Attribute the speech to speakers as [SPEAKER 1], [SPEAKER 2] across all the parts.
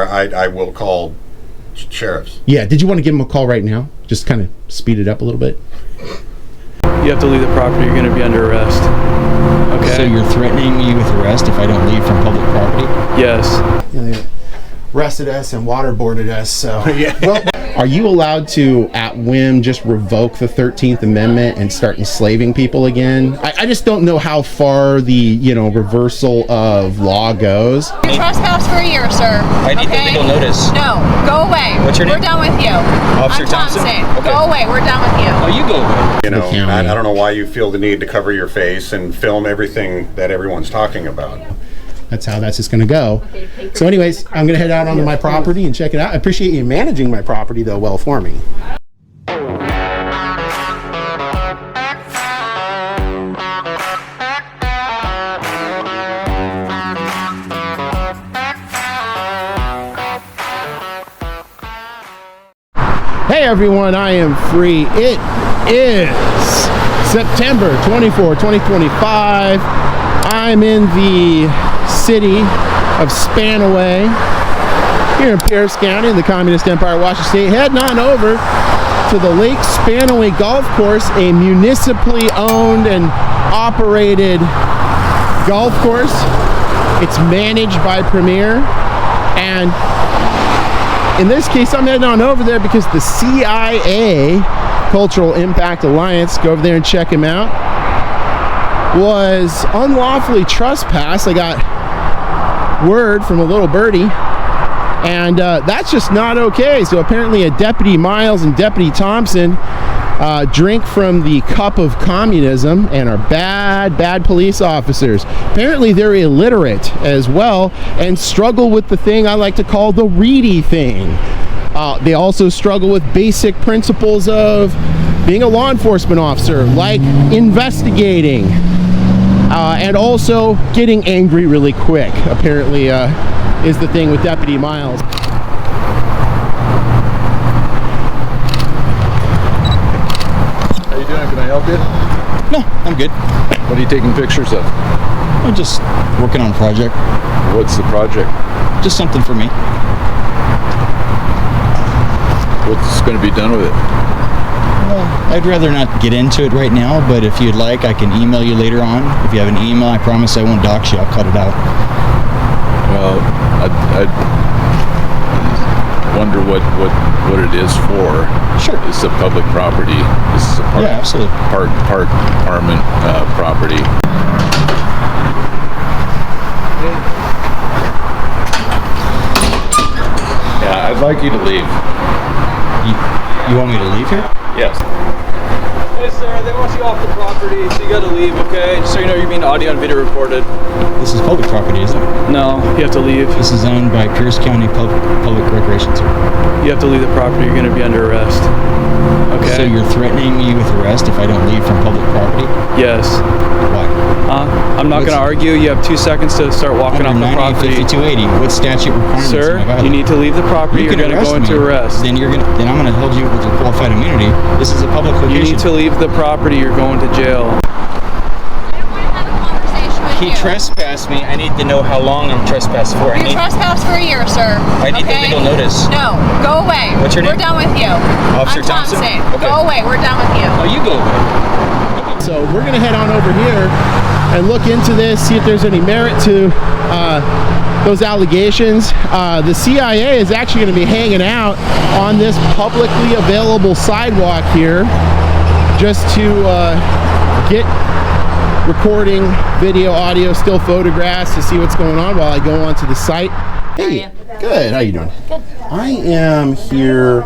[SPEAKER 1] I will call sheriffs.
[SPEAKER 2] Yeah, did you want to give him a call right now? Just kind of speed it up a little bit.
[SPEAKER 3] You have to leave the property. You're going to be under arrest. Okay.
[SPEAKER 4] So you're threatening me with arrest if I don't leave from public property?
[SPEAKER 3] Yes.
[SPEAKER 2] Yeah, they arrested us and waterboarded us, so yeah. Well, are you allowed to, at whim, just revoke the 13th Amendment and start enslaving people again? I just don't know how far the, reversal of law goes.
[SPEAKER 5] You trespassed for a year, sir.
[SPEAKER 4] I need the legal notice.
[SPEAKER 5] No, go away.
[SPEAKER 4] What's your name?
[SPEAKER 5] We're done with you.
[SPEAKER 4] Officer Thompson?
[SPEAKER 5] Okay. Go away. We're done with you.
[SPEAKER 4] Oh, you go away.
[SPEAKER 1] I don't know why you feel the need to cover your face and film everything that everyone's talking about.
[SPEAKER 2] That's how that's just going to go. So anyways, I'm going to head out onto my property and check it out. I appreciate you managing my property, though, well for me. Hey everyone, I am free. It is September 24, 2025. I'm in the city of Spanaway here in Pierce County in the Communist Empire of Washington State, heading on over to the Lake Spanaway Golf Course, a municipally owned and operated golf course. It's managed by Premier, and in this case I'm heading on over there because the C.I.A. Cultural Impact Alliance, go over there and check him out, was unlawfully trespassed. I got word from a little birdie, and that's just not okay. So apparently a Deputy Miles and Deputy Thompson drink from the cup of communism and are bad police officers. Apparently they're illiterate as well and struggle with the thing I like to call the reedy thing. They also struggle with basic principles of being a law enforcement officer, like investigating, and also getting angry really quick, apparently is the thing with Deputy Miles.
[SPEAKER 6] How you doing? Can I help you?
[SPEAKER 4] No, I'm good.
[SPEAKER 6] What are you taking pictures of?
[SPEAKER 4] I'm just working on a project.
[SPEAKER 6] What's the project?
[SPEAKER 4] Just something for me.
[SPEAKER 6] What's going to be done with it?
[SPEAKER 4] I'd rather not get into it right now, but if you'd like, I can email you later on. If you have an email, I promise I won't dox you. I'll cut it out.
[SPEAKER 6] Well, I wonder what it is for.
[SPEAKER 4] Sure.
[SPEAKER 6] It's a public property. This is a park apartment property. Yeah, I'd like you to leave.
[SPEAKER 4] You want me to leave here?
[SPEAKER 6] Yes.
[SPEAKER 3] Hey, sir, they want you off the property, so you gotta leave, okay? Just so you know, you're being audio and video recorded.
[SPEAKER 4] This is public property, isn't it?
[SPEAKER 3] No, you have to leave.
[SPEAKER 4] This is owned by Pierce County Public Recreation Center.
[SPEAKER 3] You have to leave the property. You're gonna be under arrest. Okay.
[SPEAKER 4] So you're threatening me with arrest if I don't leave from public property?
[SPEAKER 3] Yes.
[SPEAKER 4] Why?
[SPEAKER 3] I'm not going to argue. You have 2 seconds to start walking off the property.
[SPEAKER 4] 5280. What statute requirements?
[SPEAKER 3] Sir, you need to leave the property. You're going to go into arrest.
[SPEAKER 4] Then I'm going to hold you with your qualified immunity. This is a public location.
[SPEAKER 3] You need to leave the property. You're going to jail.
[SPEAKER 4] He trespassed me. I need to know how long I'm trespassed for.
[SPEAKER 5] You trespassed for a year, sir.
[SPEAKER 4] I need the legal notice.
[SPEAKER 5] No, go away.
[SPEAKER 4] What's your name?
[SPEAKER 5] We're done with you.
[SPEAKER 4] Officer Thompson? Okay.
[SPEAKER 5] Go away. We're done with you.
[SPEAKER 4] Oh, you go away.
[SPEAKER 2] So we're going to head on over here and look into this, see if there's any merit to those allegations. The C.I.A. is actually going to be hanging out on this publicly available sidewalk here just to get recording video, audio, still photographs to see what's going on while I go onto the site. Hey, good. How you doing?
[SPEAKER 5] Good.
[SPEAKER 2] I am here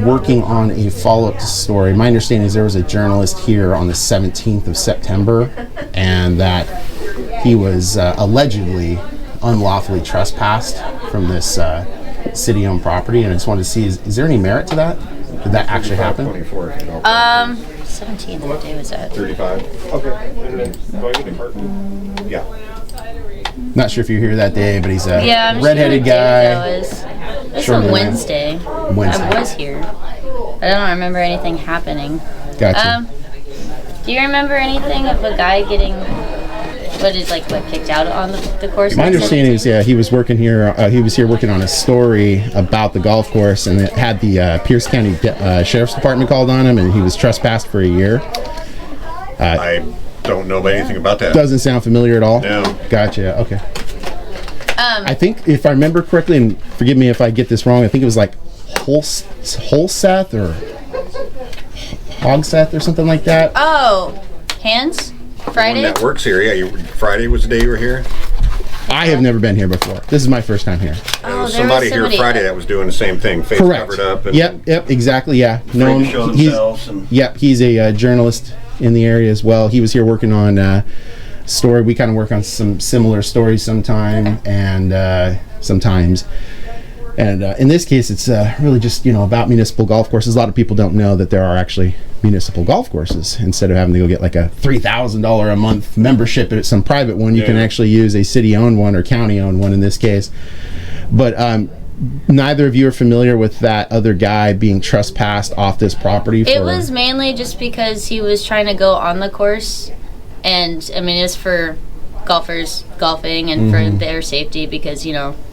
[SPEAKER 2] working on a follow-up story. My understanding is there was a journalist here on the 17th of September and that he was allegedly unlawfully trespassed from this city-owned property, and I just wanted to see, is there any merit to that? Did that actually happen?
[SPEAKER 5] 17th, what day was that?
[SPEAKER 1] 35. Okay. Do I get a carton? Yeah.
[SPEAKER 2] Not sure if you were here that day, but he's a
[SPEAKER 5] I'm
[SPEAKER 2] redheaded
[SPEAKER 5] sure
[SPEAKER 2] guy.
[SPEAKER 5] It was on Wednesday. I was here. I don't remember anything happening.
[SPEAKER 2] Gotcha.
[SPEAKER 5] Do you remember anything of a guy getting What is like what kicked out on the course?
[SPEAKER 2] My understanding is, yeah, he was working here. He was here working on a story about the golf course, and it had the Pierce County Sheriff's Department called on him, and he was trespassed for a year.
[SPEAKER 1] I don't know anything about that.
[SPEAKER 2] Doesn't sound familiar at all.
[SPEAKER 1] No.
[SPEAKER 2] Gotcha. Okay. I think if I remember correctly, and forgive me if I get this wrong, I think it was like Holseth or Hogseth or something like that.
[SPEAKER 5] Oh, Hands? Friday?
[SPEAKER 1] One that works here, yeah. Friday was the day you were here.
[SPEAKER 2] I have never been here before. This is my first time here.
[SPEAKER 1] There was somebody here Friday that was doing the same thing, face
[SPEAKER 2] Correct.
[SPEAKER 1] covered up. And
[SPEAKER 2] Yep, exactly, yeah.
[SPEAKER 1] to show themselves.
[SPEAKER 2] Yep, he's a journalist in the area as well. He was here working on story. We kind of work on some similar stories sometimes. And in this case, it's really just, about municipal golf courses. A lot of people don't know that there are actually municipal golf courses. Instead of having to go get like a $3,000 a month membership at some private one, you can actually use a city-owned one or county-owned one in this case. But neither of you are familiar with that other guy being trespassed off this property?
[SPEAKER 5] It was mainly just because he was trying to go on the course. And, I mean, it's for golfers golfing and for their safety because,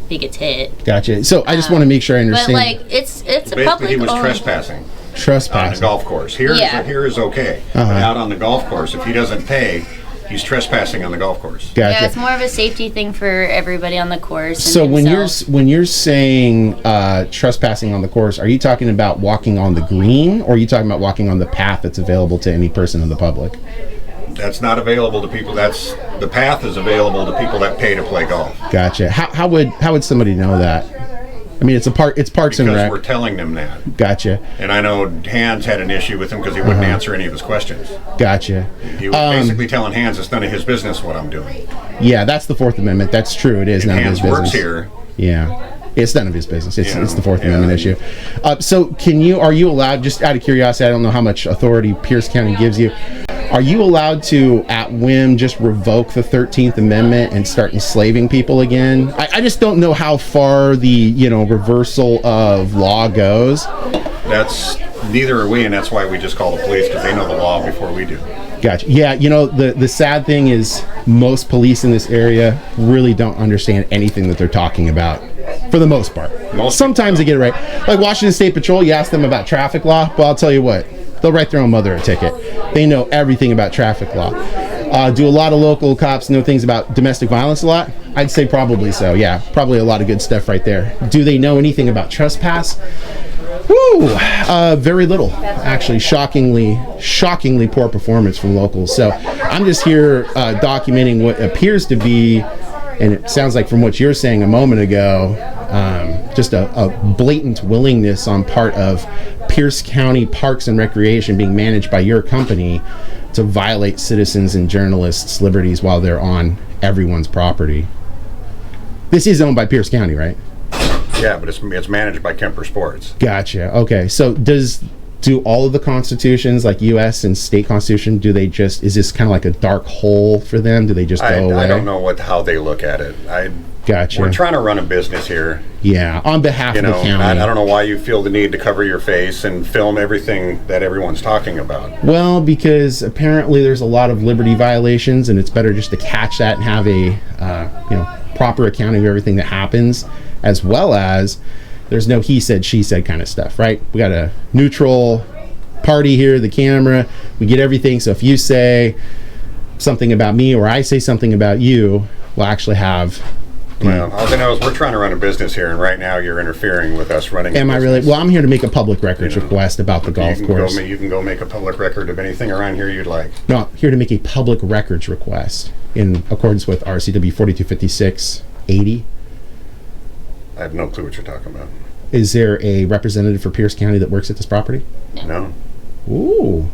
[SPEAKER 5] he gets hit.
[SPEAKER 2] Gotcha. So I just want to make sure I understand.
[SPEAKER 5] But it's
[SPEAKER 1] basically
[SPEAKER 5] a public.
[SPEAKER 1] he was trespassing.
[SPEAKER 2] Trespassing
[SPEAKER 1] On the golf course. Here is okay. But out on the golf course, if he doesn't pay, he's trespassing on the golf course.
[SPEAKER 2] Gotcha.
[SPEAKER 5] Yeah, it's more of a safety thing for everybody on the course.
[SPEAKER 2] So when you're saying trespassing on the course, are you talking about walking on the green, or are you talking about walking on the path that's available to any person in the public?
[SPEAKER 1] That's not available to people. The path is available to people that pay to play golf.
[SPEAKER 2] Gotcha. How would somebody know that? I mean, it's Parks and Rec.
[SPEAKER 1] Because we're telling them that.
[SPEAKER 2] Gotcha.
[SPEAKER 1] And I know Hans had an issue with him because he wouldn't answer any of his questions.
[SPEAKER 2] Gotcha.
[SPEAKER 1] He was basically telling Hans it's none of his business what I'm doing.
[SPEAKER 2] Yeah, that's the Fourth Amendment. That's true. It is none of his business.
[SPEAKER 1] Hans works here.
[SPEAKER 2] Yeah. It's none of his business. It's the Fourth Amendment issue. So are you allowed, just out of curiosity, I don't know how much authority Pierce County gives you, are you allowed to, at whim, just revoke the 13th Amendment and start enslaving people again? I just don't know how far the, reversal of law goes.
[SPEAKER 1] That's, neither are we, and that's why we just call the police, because they know the law before we do.
[SPEAKER 2] Gotcha. Yeah, the sad thing is most police in this area really don't understand anything that they're talking about, for the most part. Sometimes they get it right. Like Washington State Patrol, you ask them about traffic law, well, I'll tell you what, they'll write their own mother a ticket. They know everything about traffic law. Do a lot of local cops know things about domestic violence a lot? I'd say probably so, yeah. Probably a lot of good stuff right there. Do they know anything about trespass? Woo! Very little, actually. Shockingly poor performance from locals. So I'm just here documenting what appears to be, and it sounds like from what you're saying a moment ago, just a blatant willingness on part of Pierce County Parks and Recreation being managed by your company to violate citizens and journalists' liberties while they're on everyone's property. This is owned by Pierce County, right?
[SPEAKER 1] Yeah, but it's managed by Kemper Sports.
[SPEAKER 2] Gotcha. Okay, so do all of the constitutions, like U.S. and state constitution, is this kind of like a dark hole for them? Do they just go away?
[SPEAKER 1] I don't know how they look at it.
[SPEAKER 2] Gotcha.
[SPEAKER 1] We're trying to run a business here.
[SPEAKER 2] Yeah, on behalf of the county.
[SPEAKER 1] I don't know why you feel the need to cover your face and film everything that everyone's talking about.
[SPEAKER 2] Well, because apparently there's a lot of liberty violations, and it's better just to catch that and have a proper accounting of everything that happens, as well as there's no he said, she said kind of stuff, right? We got a neutral party here, the camera. We get everything. So if you say something about me or I say something about you, we'll actually have...
[SPEAKER 1] Well, all I know is we're trying to run a business here, and right now you're interfering with us running a business.
[SPEAKER 2] Am I really? Well, I'm here to make a public records request about the golf course.
[SPEAKER 1] You can go make a public record of anything around here you'd like.
[SPEAKER 2] No, I'm here to make a public records request in accordance with RCW 4256-80.
[SPEAKER 1] I have no clue what you're talking about.
[SPEAKER 2] Is there a representative for Pierce County that works at this property?
[SPEAKER 1] No.
[SPEAKER 2] Ooh.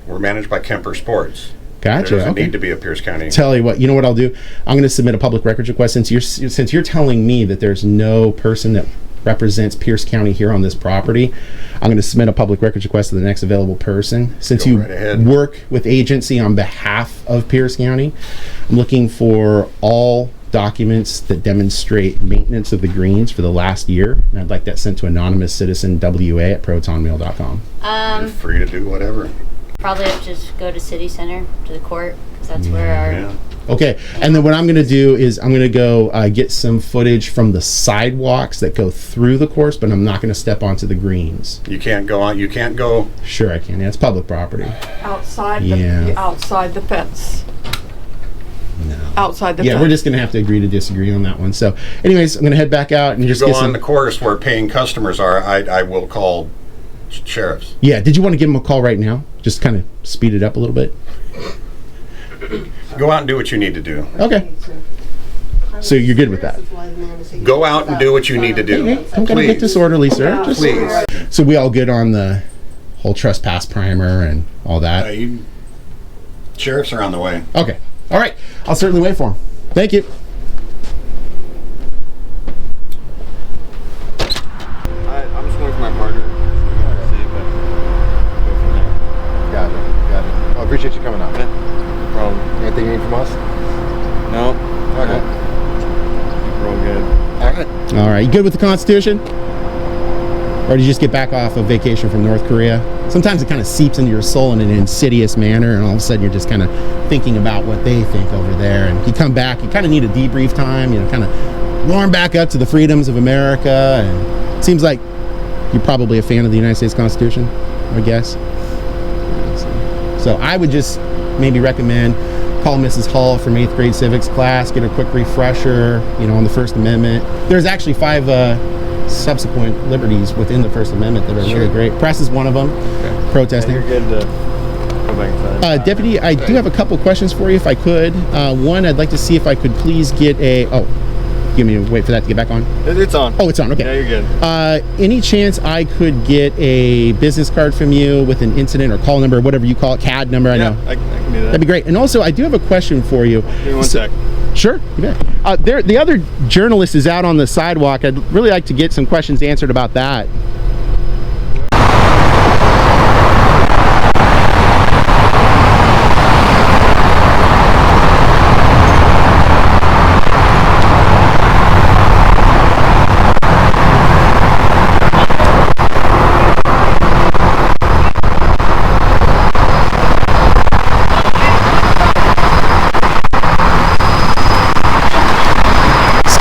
[SPEAKER 1] We're managed by Kemper Sports.
[SPEAKER 2] Gotcha.
[SPEAKER 1] There doesn't need to be a Pierce County.
[SPEAKER 2] Tell you what, you know what I'll do? I'm going to submit a public records request since you're telling me that there's no person that represents Pierce County here on this property. I'm going to submit a public records request to the next available person. Since you work with agency on behalf of Pierce County, I'm looking for all documents that demonstrate maintenance of the greens for the last year, and I'd like that sent to anonymous citizen wa@protonmail.com.
[SPEAKER 1] You're free to do whatever.
[SPEAKER 5] Probably have to just go to City Center, to the court, because that's where our
[SPEAKER 2] Okay, and then what I'm going to do is I'm going to go get some footage from the sidewalks that go through the course, but I'm not going to step onto the greens.
[SPEAKER 1] You can't go on. You can't go.
[SPEAKER 2] Sure, I can. Yeah, it's public property.
[SPEAKER 7] Outside the fence.
[SPEAKER 2] No.
[SPEAKER 7] Outside the
[SPEAKER 2] Yeah,
[SPEAKER 7] fence.
[SPEAKER 2] we're just going to have to agree to disagree on that one. So, anyways, I'm going to head back out and just
[SPEAKER 1] Go
[SPEAKER 2] get
[SPEAKER 1] on
[SPEAKER 2] some.
[SPEAKER 1] the course where paying customers are. I will call sheriffs.
[SPEAKER 2] Yeah, did you want to give them a call right now? Just kind of speed it up a little bit.
[SPEAKER 1] Go out and do what you need to do.
[SPEAKER 2] Okay. So you're good with that?
[SPEAKER 1] Go out and do what you need to do.
[SPEAKER 2] Okay, I'm going to get disorderly, sir. Just,
[SPEAKER 1] Please.
[SPEAKER 2] so we all good on the whole trespass primer and all that?
[SPEAKER 1] Sheriffs are on the way.
[SPEAKER 2] Okay. All right. I'll certainly wait for him. Thank you.
[SPEAKER 8] I'm just waiting for my partner. See if I go from there. Got it. I appreciate you coming out. Yeah. No problem. Anything you need from us? No. Okay. We're all good. All right.
[SPEAKER 2] All right. You good with the Constitution? Or did you just get back off of vacation from North Korea? Sometimes it kind of seeps into your soul in an insidious manner, and all of a sudden you're just kind of thinking about what they think over there. And you come back, you kind of need a debrief time, kind of warm back up to the freedoms of America. And it seems like you're probably a fan of the United States Constitution, I guess. So I would just maybe recommend call Mrs. Hall from 8th grade civics class, get a quick refresher, on the First Amendment. There's actually 5 subsequent liberties within the First Amendment that are really great. Press is one of them. Okay. Protesting.
[SPEAKER 8] Yeah, you're good to go back inside.
[SPEAKER 2] Deputy, I do have a couple questions for you, if I could. One, I'd like to see if I could please get a. Oh, give me a wait for that to get back on.
[SPEAKER 8] It's on.
[SPEAKER 2] Oh, it's on. Okay.
[SPEAKER 8] Yeah, you're good.
[SPEAKER 2] Any chance I could get a business card from you with an incident or call number, whatever you call it, CAD number? I know.
[SPEAKER 8] I can do that.
[SPEAKER 2] That'd be great. And also, I do have a question for you.
[SPEAKER 8] Give me one sec.
[SPEAKER 2] Sure, you bet. The other journalist is out on the sidewalk. I'd really like to get some questions answered about that.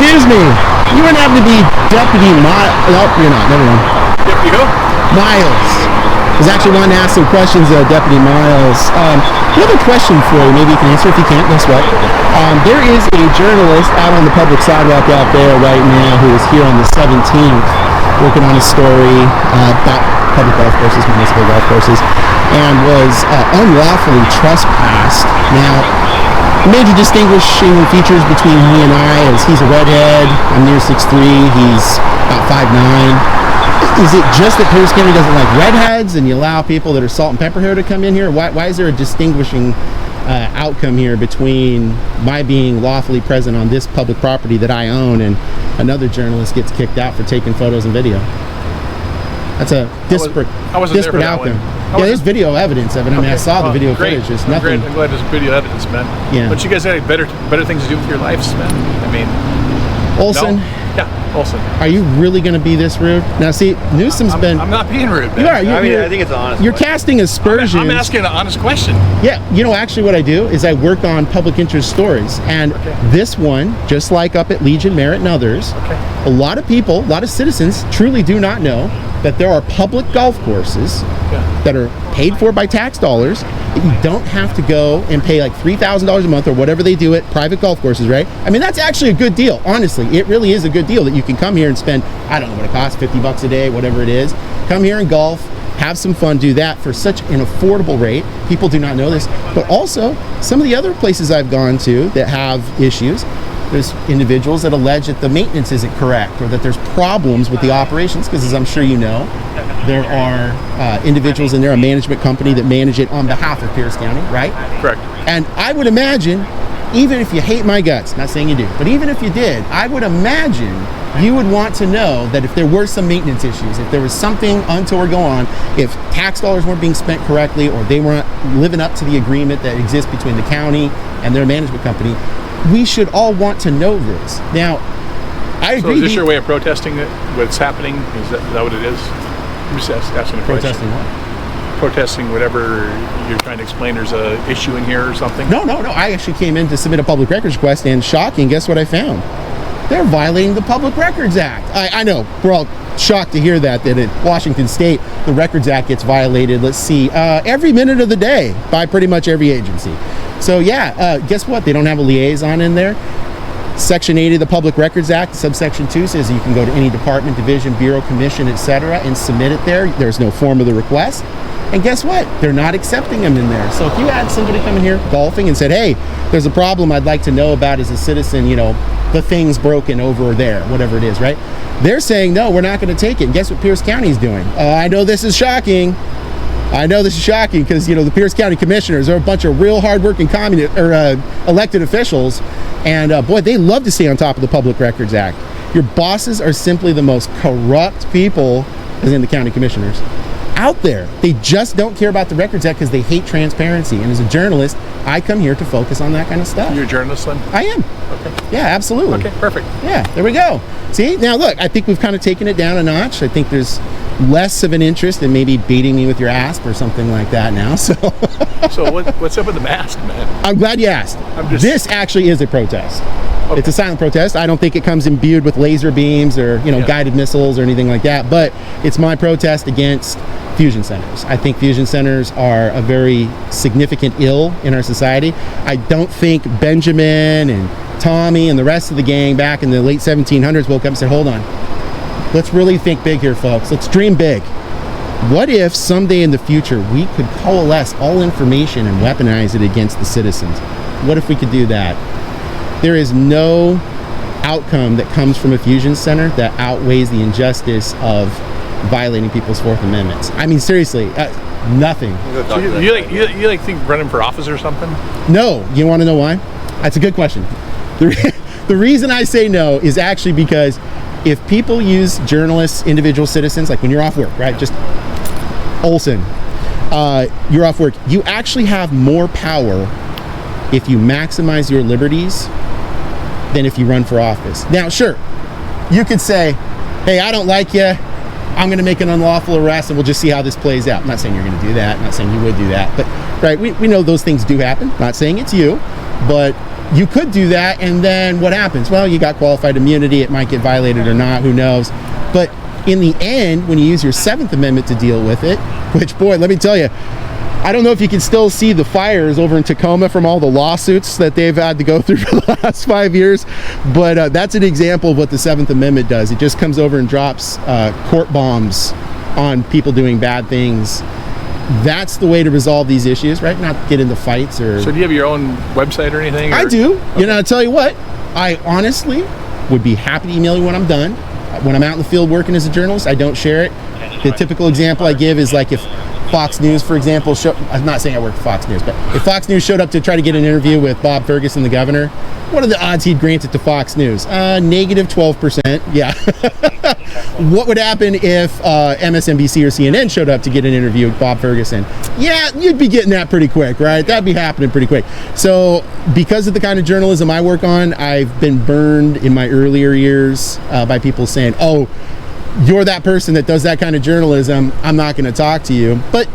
[SPEAKER 2] Excuse me, you wouldn't happen to be Deputy Miles? Nope, you're not. Never mind.
[SPEAKER 3] Deputy who?
[SPEAKER 2] Miles. I was actually wanting to ask some questions, Deputy Miles. I have a question for you. Maybe you can answer. If you can't, no sweat. There is a journalist out on the public sidewalk out there right now who is here on the 17th working on a story about public golf courses, municipal golf courses, and was unlawfully trespassed. Now, the major distinguishing features between he and I is he's a redhead, I'm near 6'3", he's about 5'9". Is it just that Pierce County doesn't like redheads and you allow people that are salt and pepper here to come in here? Why is there a distinguishing outcome here between my being lawfully present on this public property that I own and another journalist gets kicked out for taking photos and video? That's a disparate outcome. Yeah, there's video evidence of it. I mean, I saw the video footage. There's nothing.
[SPEAKER 3] Great. I'm glad there's video evidence, man.
[SPEAKER 2] Yeah.
[SPEAKER 3] But you guys have better things to do with your lives, man. I mean,
[SPEAKER 2] Olson,
[SPEAKER 3] no? Yeah, Olson.
[SPEAKER 2] are you really going to be this rude? Now, see, Newsom's been.
[SPEAKER 3] I'm not being rude, man.
[SPEAKER 2] You are.
[SPEAKER 8] I think it's honest.
[SPEAKER 2] You're casting aspersions.
[SPEAKER 3] I'm asking an honest question.
[SPEAKER 2] Yeah, actually what I do is I work on public interest stories. And this one, just like up at Legion, Merritt, and others, a lot of people, a lot of citizens truly do not know that there are public golf courses that are paid for by tax dollars that you don't have to go and pay like $3,000 a month or whatever they do at private golf courses, right? I mean, that's actually a good deal. Honestly, it really is a good deal that you can come here and spend, I don't know what it costs, $50 a day, whatever it is. Come here and golf, have some fun, do that for such an affordable rate. People do not know this. But also, some of the other places I've gone to that have issues, there's individuals that allege that the maintenance isn't correct or that there's problems with the operations, because as I'm sure you know, there are individuals in there, a management company that manage it on behalf of Pierce County, right?
[SPEAKER 3] Correct.
[SPEAKER 2] And I would imagine, even if you hate my guts, not saying you do, but even if you did, I would imagine you would want to know that if there were some maintenance issues, if there was something untoward going on, if tax dollars weren't being spent correctly or they weren't living up to the agreement that exists between the county and their management company, we should all want to know this. Now, I agree.
[SPEAKER 3] So is this your way of protesting what's happening? Is that what it is? I'm just asking a question.
[SPEAKER 2] Protesting what?
[SPEAKER 9] protesting whatever you're trying to explain? There's a issue in here or something?
[SPEAKER 2] No. I actually came in to submit a public records request, and shocking, guess what I found? They're violating the Public Records Act. I know, we're all shocked to hear that in Washington State, the Records Act gets violated, let's see, every minute of the day by pretty much every agency. So yeah, guess what? They don't have a liaison in there. Section 80 of the Public Records Act, subsection 2 says you can go to any department, division, bureau, commission, etc. and submit it there. There's no form of the request. And guess what? They're not accepting them in there. So if you had somebody come in here golfing and said, hey, there's a problem I'd like to know about as a citizen, you know, the thing's broken over there, whatever it is, right? They're saying, no, we're not going to take it. And guess what Pierce County is doing? I know this is shocking. Because, you know, the Pierce County commissioners are a bunch of real hardworking elected officials. And boy, they love to stay on top of the Public Records Act. Your bosses are simply the most corrupt people, as in the county commissioners, out there. They just don't care about the Records Act because they hate transparency. And as a journalist, I come here to focus on that kind of stuff.
[SPEAKER 9] You're a journalist then?
[SPEAKER 2] I am.
[SPEAKER 9] Okay.
[SPEAKER 2] Yeah, absolutely.
[SPEAKER 9] Okay, perfect.
[SPEAKER 2] Yeah, there we go. See, now look, I think we've kind of taken it down a notch. I think there's less of an interest in maybe baiting me with your asp or something like that now. So,
[SPEAKER 9] so what's up with the mask, man?
[SPEAKER 2] I'm glad you asked. This actually is a protest. Okay. It's a silent protest. I don't think it comes imbued with laser beams or, you know, guided missiles or anything like that, but it's my protest against fusion centers. I think fusion centers are a very significant ill in our society. I don't think Benjamin and Tommy and the rest of the gang back in the late 1700s woke up and said, hold on, let's really think big here, folks. Let's dream big. What if someday in the future we could coalesce all information and weaponize it against the citizens? What if we could do that? There is no outcome that comes from a fusion center that outweighs the injustice of violating people's Fourth Amendments. I mean, seriously, nothing.
[SPEAKER 9] So you think running for office or something?
[SPEAKER 2] No. You want to know why? That's a good question. The reason I say no is actually because if people use journalists, individual citizens, like when you're off work, right? Just Olson, you're off work. You actually have more power if you maximize your liberties than if you run for office. Now, sure, you could say, hey, I don't like you. I'm going to make an unlawful arrest and we'll just see how this plays out. I'm not saying you're going to do that. I'm not saying you would do that. But, right, we know those things do happen. I'm not saying it's you, but you could do that, and then what happens? Well, you got qualified immunity. It might get violated or not. Who knows? But in the end, when you use your Seventh Amendment to deal with it, which, boy, let me tell you, I don't know if you can still see the fires over in Tacoma from all the lawsuits that they've had to go through for the last 5 years, but that's an example of what the Seventh Amendment does. It just comes over and drops court bombs on people doing bad things. That's the way to resolve these issues, right? Not get into fights or...
[SPEAKER 9] So do you have your own website or anything?
[SPEAKER 2] I do. Okay. You know, I'll tell you what, I honestly would be happy to email you when I'm done. When I'm out in the field working as a journalist, I don't share it. The typical example I give is like if Fox News, for example, I'm not saying I work for Fox News, but if Fox News showed up to try to get an interview with Bob Ferguson, the governor, what are the odds he'd grant it to Fox News? Negative 12%. Yeah. What would happen if MSNBC or CNN showed up to get an interview with Bob Ferguson? Yeah, you'd be getting that pretty quick, right? That'd be happening pretty quick. So because of the kind of journalism I work on, I've been burned in my earlier years by people saying, oh, you're that person that does that kind of journalism, I'm not going to talk to you. But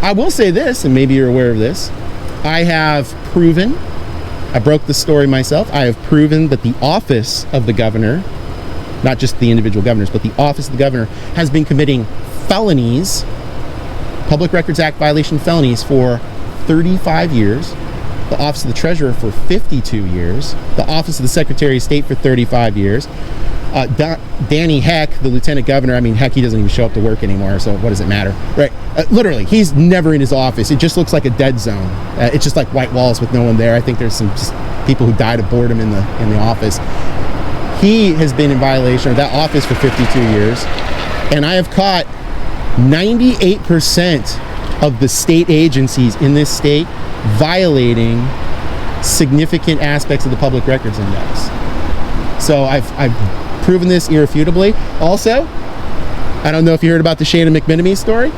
[SPEAKER 2] I will say this, and maybe you're aware of this, I have proven, I broke the story myself, I have proven that the office of the governor, not just the individual governors, but the office of the governor has been committing felonies, Public Records Act violation felonies for 35 years, the office of the treasurer for 52 years, the office of the Secretary of State for 35 years, Danny Heck, the lieutenant governor, I mean, heck, he doesn't even show up to work anymore, so what does it matter, right? Literally, he's never in his office. It just looks like a dead zone. It's just like white walls with no one there. I think there's some just people who died of boredom in the office. He has been in violation of that office for 52 years, and I have caught 98% of the state agencies in this state violating significant aspects of the Public Records Index. So I've proven this irrefutably. Also, I don't know if you heard about the Shannon McMenemy story.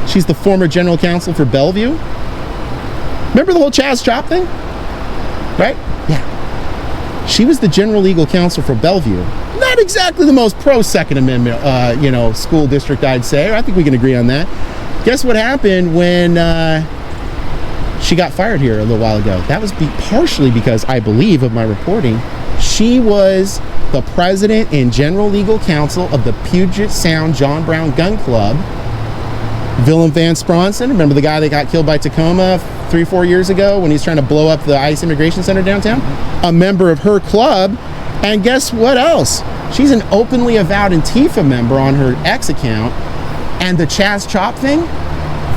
[SPEAKER 2] She's the former general counsel for Bellevue. Remember the whole Chaz Chop thing? Right? Yeah. She was the general legal counsel for Bellevue. Not exactly the most pro Second Amendment, school district, I'd say. I think we can agree on that. guess what happened when she got fired here a little while ago? That was partially because, I believe, of my reporting. She was the president and general legal counsel of the Puget Sound John Brown Gun Club. Willem Van Spronsen, remember the guy that got killed by Tacoma 3-4 years ago when he's trying to blow up the ICE Immigration Center downtown? A member of her club. And guess what else? She's an openly avowed Antifa member on her X account. And the Chaz Chop thing,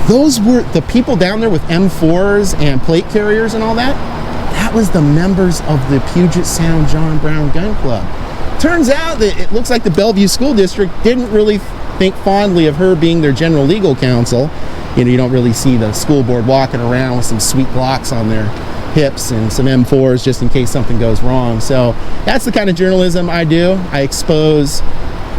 [SPEAKER 2] those were the people down there with M4s and plate carriers and all that. That was the members of the Puget Sound John Brown Gun Club. Turns out that it looks like the Bellevue School District didn't really think fondly of her being their general legal counsel. You know, you don't really see the school board walking around with some sweet Glocks on their hips and some M4s just in case something goes wrong. So that's the kind of journalism I do. I expose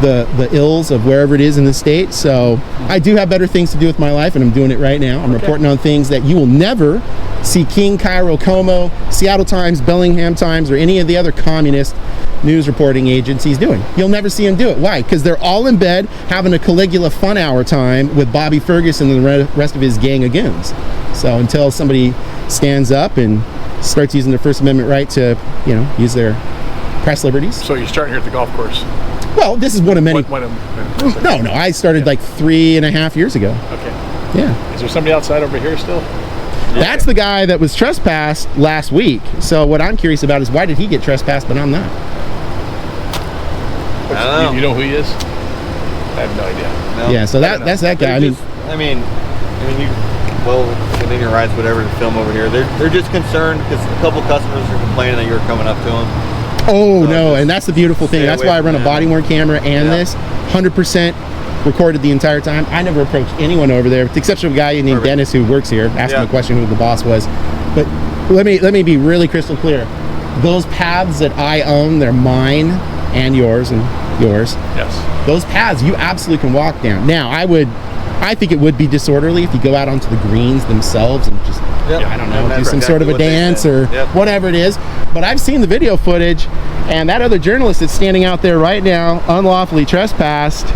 [SPEAKER 2] the ills of wherever it is in the state. So I do have better things to do with my life, and I'm doing it right now. I'm reporting on things that you will never see King, Cairo, Como, Seattle Times, Bellingham Times, or any of the other communist news reporting agencies doing. You'll never see them do it. Why? Because they're all in bed having a Caligula fun hour time with Bobby Ferguson and the rest of his gang of goons. So until somebody stands up and starts using their First Amendment right to, you know, use their press liberties.
[SPEAKER 9] So you're starting here at the golf course?
[SPEAKER 2] Well, this is one of many. No, I started like 3.5 years ago.
[SPEAKER 9] Okay.
[SPEAKER 2] Yeah.
[SPEAKER 9] Is there somebody outside over here still?
[SPEAKER 2] That's the guy that was trespassed last week. So what I'm curious about is why did he get trespassed but I'm not?
[SPEAKER 8] I don't know.
[SPEAKER 9] You know who he is? I have no idea.
[SPEAKER 8] No.
[SPEAKER 2] Yeah, so that's that guy.
[SPEAKER 8] I mean, you, well, within your rights, whatever, to film over here. They're just concerned because a couple customers are complaining that you were coming up to them.
[SPEAKER 2] Oh, so no, and that's the beautiful thing. That's why I run a body-worn camera and this 100% recorded the entire time. I never approached anyone over there, with the exception of a guy named Dennis who works here. Asked him a question who the boss was. But let me be really crystal clear. Those paths that I own, they're mine and yours and yours.
[SPEAKER 9] Yes.
[SPEAKER 2] Those paths you absolutely can walk down. Now, I think it would be disorderly if you go out onto the greens themselves and just, I don't know, do some sort of a dance or whatever it is. But I've seen the video footage, and that other journalist that's standing out there right now, unlawfully trespassed,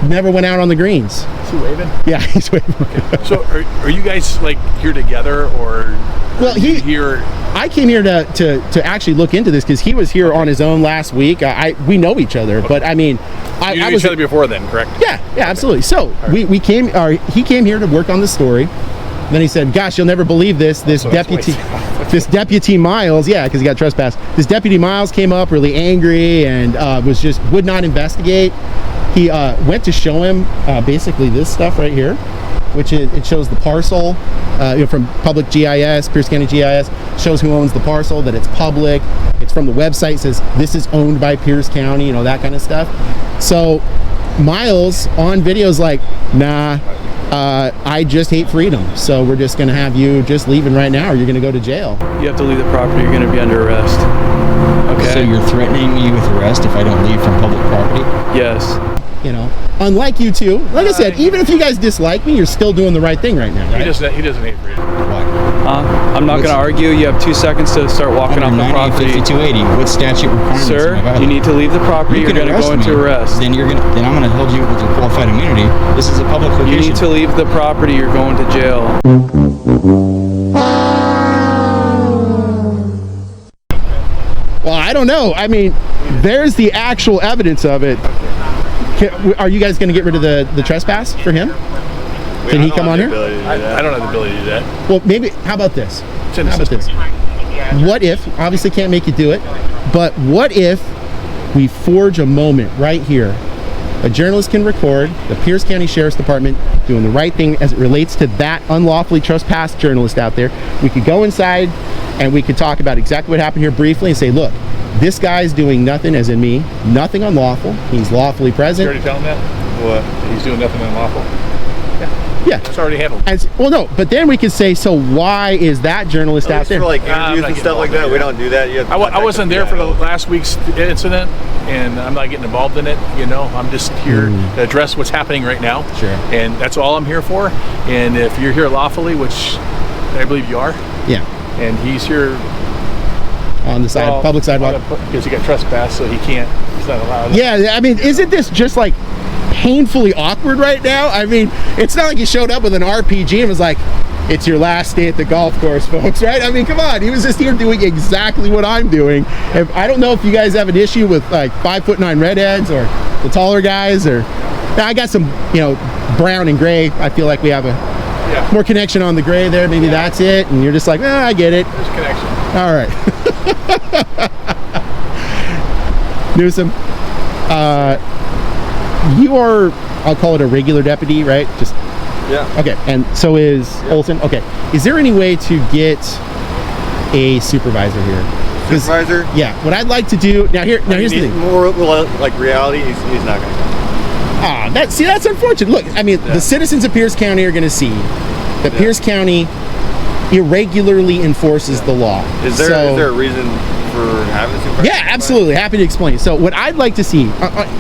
[SPEAKER 2] never went out on the greens.
[SPEAKER 9] Is he waving?
[SPEAKER 2] Yeah, he's waving.
[SPEAKER 9] So are you guys like here together, or?
[SPEAKER 2] Well, I came here to actually look into this because he was here on his own last week. We know each other, but I mean,
[SPEAKER 9] you knew each other before then, correct?
[SPEAKER 2] Yeah, absolutely. So he came here to work on the story. Then he said, "Gosh, you'll never believe this. This deputy Miles, because he got trespassed. This deputy Miles came up really angry and would not investigate. He went to show him basically this stuff right here, which it shows the parcel from public GIS, Pierce County GIS, shows who owns the parcel, that it's public. It's from the website, says this is owned by Pierce County, that kind of stuff. So Miles on video's like, nah, I just hate freedom. So we're just going to have you just leaving right now or you're going to go to jail.
[SPEAKER 3] You have to leave the property, you're going to be under arrest. Okay.
[SPEAKER 4] So you're threatening me with arrest if I don't leave from public property?
[SPEAKER 3] Yes.
[SPEAKER 2] Unlike you two, like I said, even if you guys dislike me, you're still doing the right thing right now, right?
[SPEAKER 9] He doesn't hate freedom.
[SPEAKER 4] Why?
[SPEAKER 3] I'm not going to argue. You have 2 seconds to start walking off the property.
[SPEAKER 4] 5280. What statute requirements?
[SPEAKER 3] Sir, you need to leave the property. You're going to go into arrest.
[SPEAKER 4] Then I'm going to hold you with your qualified immunity. This is a public location.
[SPEAKER 3] You need to leave the property. You're going to jail.
[SPEAKER 2] Well, I don't know. I mean, there's the actual evidence of it. Are you guys going to get rid of the trespass for him? Can he come on here?
[SPEAKER 9] I don't have the ability to do that.
[SPEAKER 2] Well, maybe, how about this? What if, obviously can't make you do it, but what if we forge a moment right here? A journalist can record the Pierce County Sheriff's Department doing the right thing as it relates to that unlawfully trespassed journalist out there. We could go inside and we could talk about exactly what happened here briefly and say, look, this guy's doing nothing, as in me, nothing unlawful. He's lawfully present.
[SPEAKER 9] You already tell him that? What? He's doing nothing unlawful?
[SPEAKER 2] Yeah.
[SPEAKER 9] It's already handled.
[SPEAKER 2] Well, no, but then we could say, so why is that journalist out there?
[SPEAKER 8] For like interviews and stuff like that, we don't do that.
[SPEAKER 9] I wasn't there for the last week's incident, and I'm not getting involved in it. I'm just here to address what's happening right now.
[SPEAKER 2] Sure.
[SPEAKER 9] And that's all I'm here for. And if you're here lawfully, which I believe you are.
[SPEAKER 2] Yeah.
[SPEAKER 9] And he's here
[SPEAKER 2] on the side, public sidewalk,
[SPEAKER 9] because he got trespassed, so he's not allowed.
[SPEAKER 2] Yeah, I mean, isn't this just like painfully awkward right now. I mean, it's not like he showed up with an RPG and was like, it's your last day at the golf course, folks, right? I mean, come on. He was just here doing exactly what I'm doing. I don't know if you guys have an issue with like 5'9" redheads or the taller guys, or now I got some, you know, brown and gray. I feel like we have a more connection on the gray there. Maybe that's it. And you're just like, I get it.
[SPEAKER 9] There's connection.
[SPEAKER 2] All right. Newsom, you are, I'll call it a regular deputy, right? Just okay. And so is Olson. Okay. Is there any way to get a supervisor here?
[SPEAKER 8] Supervisor?
[SPEAKER 2] Yeah. What I'd like to do now. Here's the thing.
[SPEAKER 8] More like reality. He's not going to come.
[SPEAKER 2] That's unfortunate. Look, I mean, the citizens of Pierce County are going to see that Pierce County irregularly enforces the law.
[SPEAKER 8] Is there a reason for having a supervisor?
[SPEAKER 2] Yeah, absolutely. Happy to explain. So what I'd like to see,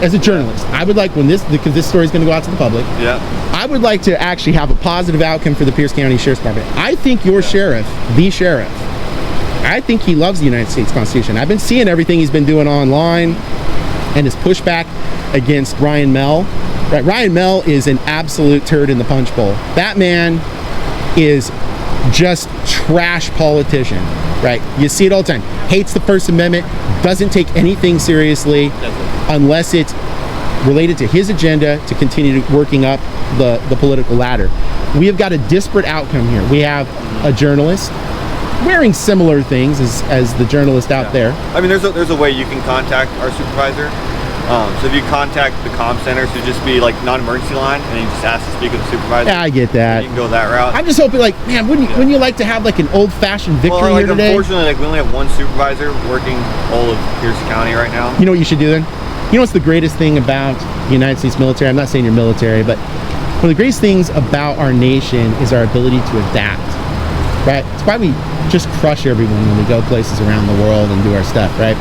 [SPEAKER 2] as a journalist, I would like because this story is going to go out to the public.
[SPEAKER 8] Yeah.
[SPEAKER 2] I would like to actually have a positive outcome for the Pierce County Sheriff's Department. I think your sheriff, the sheriff, I think he loves the United States Constitution. I've been seeing everything he's been doing online and his pushback against Ryan Mell. Right, Ryan Mell is an absolute turd in the punch bowl. That man is just trash politician, right? You see it all the time. Hates the First Amendment, doesn't take anything seriously unless it's related to his agenda to continue working up the political ladder. We have got a disparate outcome here. We have a journalist wearing similar things as the journalist out there.
[SPEAKER 8] I mean, there's a way you can contact our supervisor. So if you contact the comm center, so just be like non-emergency line, and you just ask to speak with the supervisor.
[SPEAKER 2] Yeah, I get that.
[SPEAKER 8] You can go that route.
[SPEAKER 2] I'm just hoping, like, man, wouldn't you like to have like an old-fashioned victory here today?
[SPEAKER 8] Unfortunately, like we only have one supervisor working all of Pierce County right now.
[SPEAKER 2] You know what you should do then? You know what's the greatest thing about the United States military? I'm not saying you're military, but one of the greatest things about our nation is our ability to adapt. Right? It's why we just crush everyone when we go places around the world and do our stuff, right?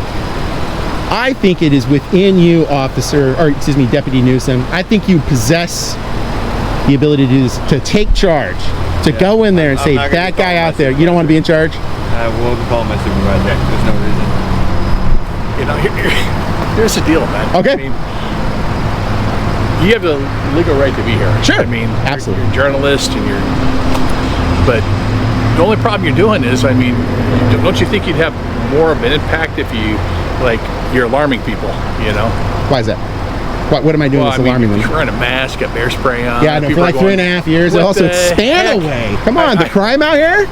[SPEAKER 2] I think it is within you, Deputy Newsom. I think you possess the ability to do this, to take charge, to go in there and say, that guy out there, you don't want to be in charge?
[SPEAKER 8] I will call my supervisor. There's no reason.
[SPEAKER 9] You know, here's the deal, man.
[SPEAKER 2] Okay.
[SPEAKER 9] I mean, you have the legal right to be here.
[SPEAKER 2] Sure.
[SPEAKER 9] I mean,
[SPEAKER 2] absolutely.
[SPEAKER 9] You're a journalist, but the only problem you're doing is, I mean, don't you think you'd have more of an impact if you, like, you're alarming people, you know?
[SPEAKER 2] Why is that? What am I doing that's alarming them?
[SPEAKER 9] You're wearing a mask, got bear spray on.
[SPEAKER 2] Yeah, I know, for like 3.5 years. Also, it's Spanaway. Come on, the crime out here?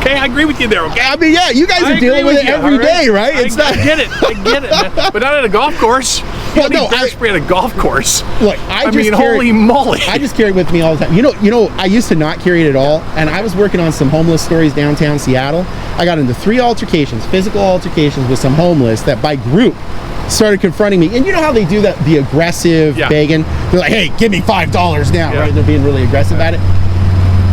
[SPEAKER 9] Okay, I agree with you there, okay?
[SPEAKER 2] I mean, yeah, you guys are dealing with it every day, right?
[SPEAKER 9] I get it, man. But not at a golf course.
[SPEAKER 2] Well, no,
[SPEAKER 9] bear spray at a golf course.
[SPEAKER 2] Look,
[SPEAKER 9] holy moly.
[SPEAKER 2] I just carry it with me all the time. You know, I used to not carry it at all, and I was working on some homeless stories downtown Seattle. I got into 3 altercations, physical altercations with some homeless that by group started confronting me. And you know how they do that, the aggressive begging? They're like, hey, give me $5 now, right? They're being really aggressive at it.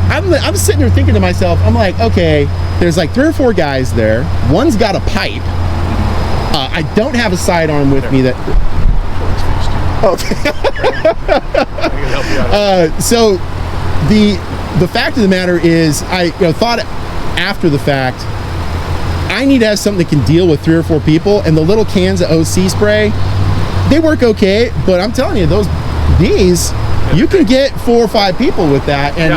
[SPEAKER 2] I'm sitting there thinking to myself, I'm like, okay, there's like 3 or 4 guys there. One's got a pipe. I don't have a sidearm with me that... Okay. So the fact of the matter is, I thought after the fact, I need to have something that can deal with 3 or 4 people, and the little cans of OC spray, they work okay, but I'm telling you, these you can get 4 or 5 people with that, and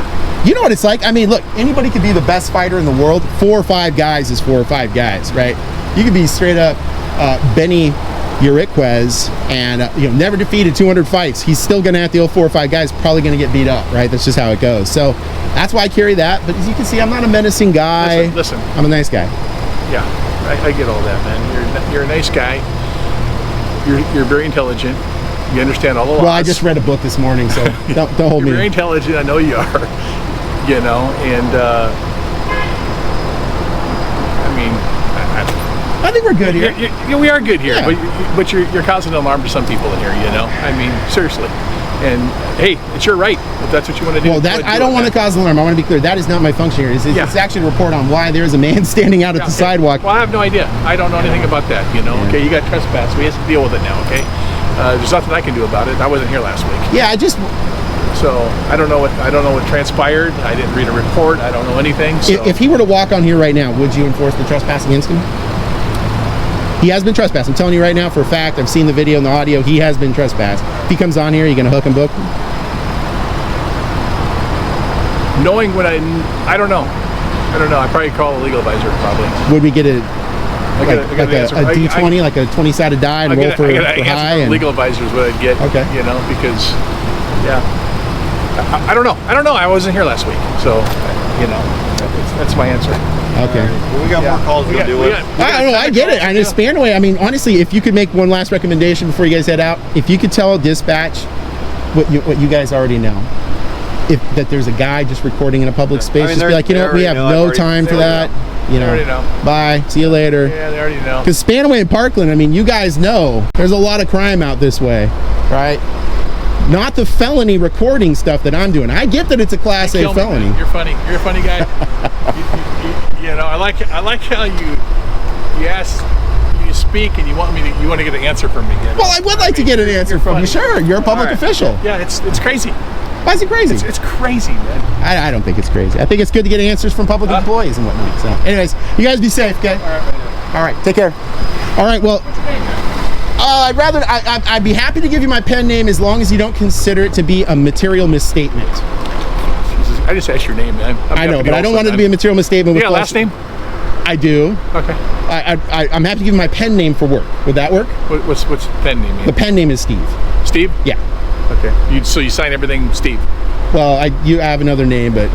[SPEAKER 2] you know what it's like. I mean, look, anybody could be the best fighter in the world. 4 or 5 guys is 4 or 5 guys, right? You could be straight up Benny Uriquez and never defeated 200 fights. He's still gonna have the old 4 or 5 guys, probably gonna get beat up, right? That's just how it goes. So that's why I carry that. But as you can see, I'm not a menacing guy.
[SPEAKER 9] Listen.
[SPEAKER 2] I'm a nice guy.
[SPEAKER 9] Yeah, I get all that, man. You're a nice guy. You're very intelligent. You understand all the laws.
[SPEAKER 2] Well, I just read a book this morning, so don't hold me.
[SPEAKER 9] You're very intelligent. I know you are. You know, and I mean,
[SPEAKER 2] I think we're good here.
[SPEAKER 9] We are good here, but you're causing an alarm to some people in here. You know, I mean, seriously. And hey, it's your right if that's what you want to do.
[SPEAKER 2] Well, I don't want to cause alarm. I want to be clear. That is not my function here. It's actually to report on why there is a man standing out at the sidewalk.
[SPEAKER 9] Well, I have no idea. I don't know anything about that. You know. Yeah. Okay, you got trespass. We have to deal with it now. Okay. There's nothing I can do about it. I wasn't here last week.
[SPEAKER 2] Yeah,
[SPEAKER 9] So I don't know what transpired. I didn't read a report. I don't know anything. So. If he were to walk on here right now, would you enforce the trespass against him?
[SPEAKER 2] I don't want to cause alarm. I want to be clear. That is not my function here. It's actually to report on why there is a man standing out at the sidewalk. Yeah, I just.
[SPEAKER 9] I don't know anything.
[SPEAKER 2] If he were to walk on here right now, would you enforce the trespass against him? He has been trespassed. I'm telling you right now for a fact. I've seen the video and the audio. He has been trespassed. If he comes on here, you gonna hook and book?
[SPEAKER 9] Knowing what I don't know. I'd probably call a legal advisor, probably.
[SPEAKER 2] Would we get a
[SPEAKER 9] I got an answer.
[SPEAKER 2] a D20, like a 20-sided die and roll for high?
[SPEAKER 9] And legal advisers what I'd get.
[SPEAKER 2] Okay.
[SPEAKER 9] You know, because, yeah. I don't know. I wasn't here last week, so, you know, that's my answer.
[SPEAKER 2] Okay.
[SPEAKER 8] Well, we got more calls to do it.
[SPEAKER 2] I don't know. I get it. I know Spanaway. I mean, honestly, if you could make one last recommendation before you guys head out, if you could tell dispatch what you guys already know, that there's a guy just recording in a public space, just be like, you know what, we have no time for that. You know, bye. See you later.
[SPEAKER 9] Yeah, they already know.
[SPEAKER 2] Because Spanaway and Parkland, I mean, you guys know there's a lot of crime out this way, right? Not the felony recording stuff that I'm doing. I get that it's a Class A felony.
[SPEAKER 9] You're funny. You're a funny guy. you know, I like how you speak and you want to get an answer from me. You know?
[SPEAKER 2] Well, I would like to get an answer from you. Sure, you're a public official.
[SPEAKER 9] Yeah, it's crazy.
[SPEAKER 2] Why is it crazy?
[SPEAKER 9] It's crazy, man.
[SPEAKER 2] I don't think it's crazy. I think it's good to get answers from public employees and whatnot. So, anyways, you guys be safe, okay? All right, take care. All right, well, I'd be happy to give you my pen name as long as you don't consider it to be a material misstatement.
[SPEAKER 9] I just asked your name, man.
[SPEAKER 2] I know, but I don't want it to be a material misstatement.
[SPEAKER 9] You got a last name?
[SPEAKER 2] I do.
[SPEAKER 9] Okay.
[SPEAKER 2] I'm happy to give you my pen name for work. Would that work?
[SPEAKER 9] What's pen name mean?
[SPEAKER 2] The pen name is Steve.
[SPEAKER 9] Steve?
[SPEAKER 2] Yeah.
[SPEAKER 9] Okay. So you sign everything Steve?
[SPEAKER 2] Well, you have another name, but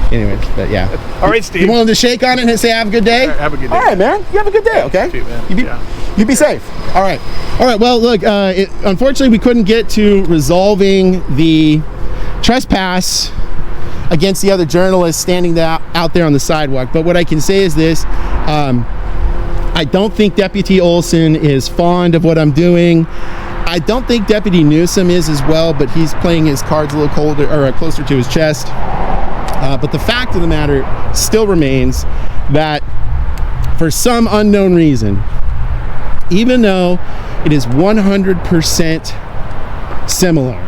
[SPEAKER 2] anyways, but yeah.
[SPEAKER 9] All right, Steve.
[SPEAKER 2] You want to shake on it and say have a good day?
[SPEAKER 9] All right, have a good day.
[SPEAKER 2] All right, man. You have a good day, okay?
[SPEAKER 9] Steve, man.
[SPEAKER 2] You be safe. All right. Well, look, unfortunately, we couldn't get to resolving the trespass against the other journalists standing out there on the sidewalk. But what I can say is this. I don't think Deputy Olson is fond of what I'm doing. I don't think Deputy Newsom is as well, but he's playing his cards a little colder or closer to his chest. But the fact of the matter still remains that for some unknown reason, even though it is 100% similar,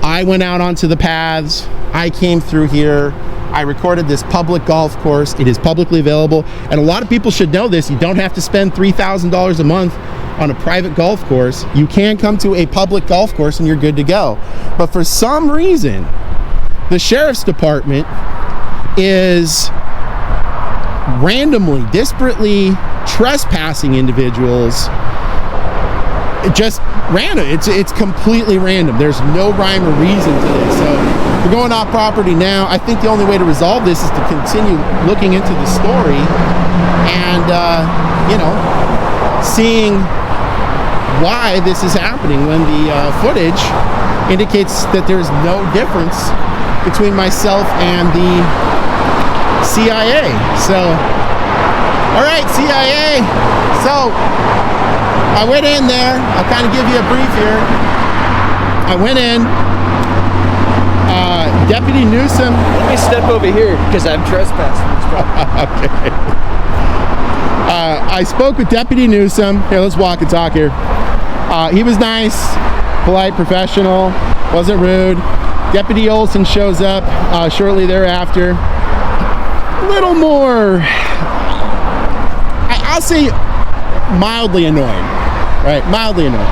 [SPEAKER 2] I went out onto the paths, I came through here, I recorded this public golf course. It is publicly available, and a lot of people should know this. You don't have to spend $3,000 a month on a private golf course. You can come to a public golf course and you're good to go. But for some reason, the sheriff's department is randomly, disparately trespassing individuals. Just random. It's completely random. There's no rhyme or reason to this. So we're going off property now. I think the only way to resolve this is to continue looking into the story and seeing why this is happening when the footage indicates that there's no difference between myself and the C.I.A. So, all right, C.I.A. So, I went in there. I'll kind of give you a brief here. I went in. Deputy Newsom.
[SPEAKER 10] Let me step over here because I'm trespassing.
[SPEAKER 2] Okay. I spoke with Deputy Newsom. Here, let's walk and talk here. He was nice, polite, professional, wasn't rude. Deputy Olson shows up shortly thereafter. A little more, I'll say mildly annoying, right? Mildly annoying.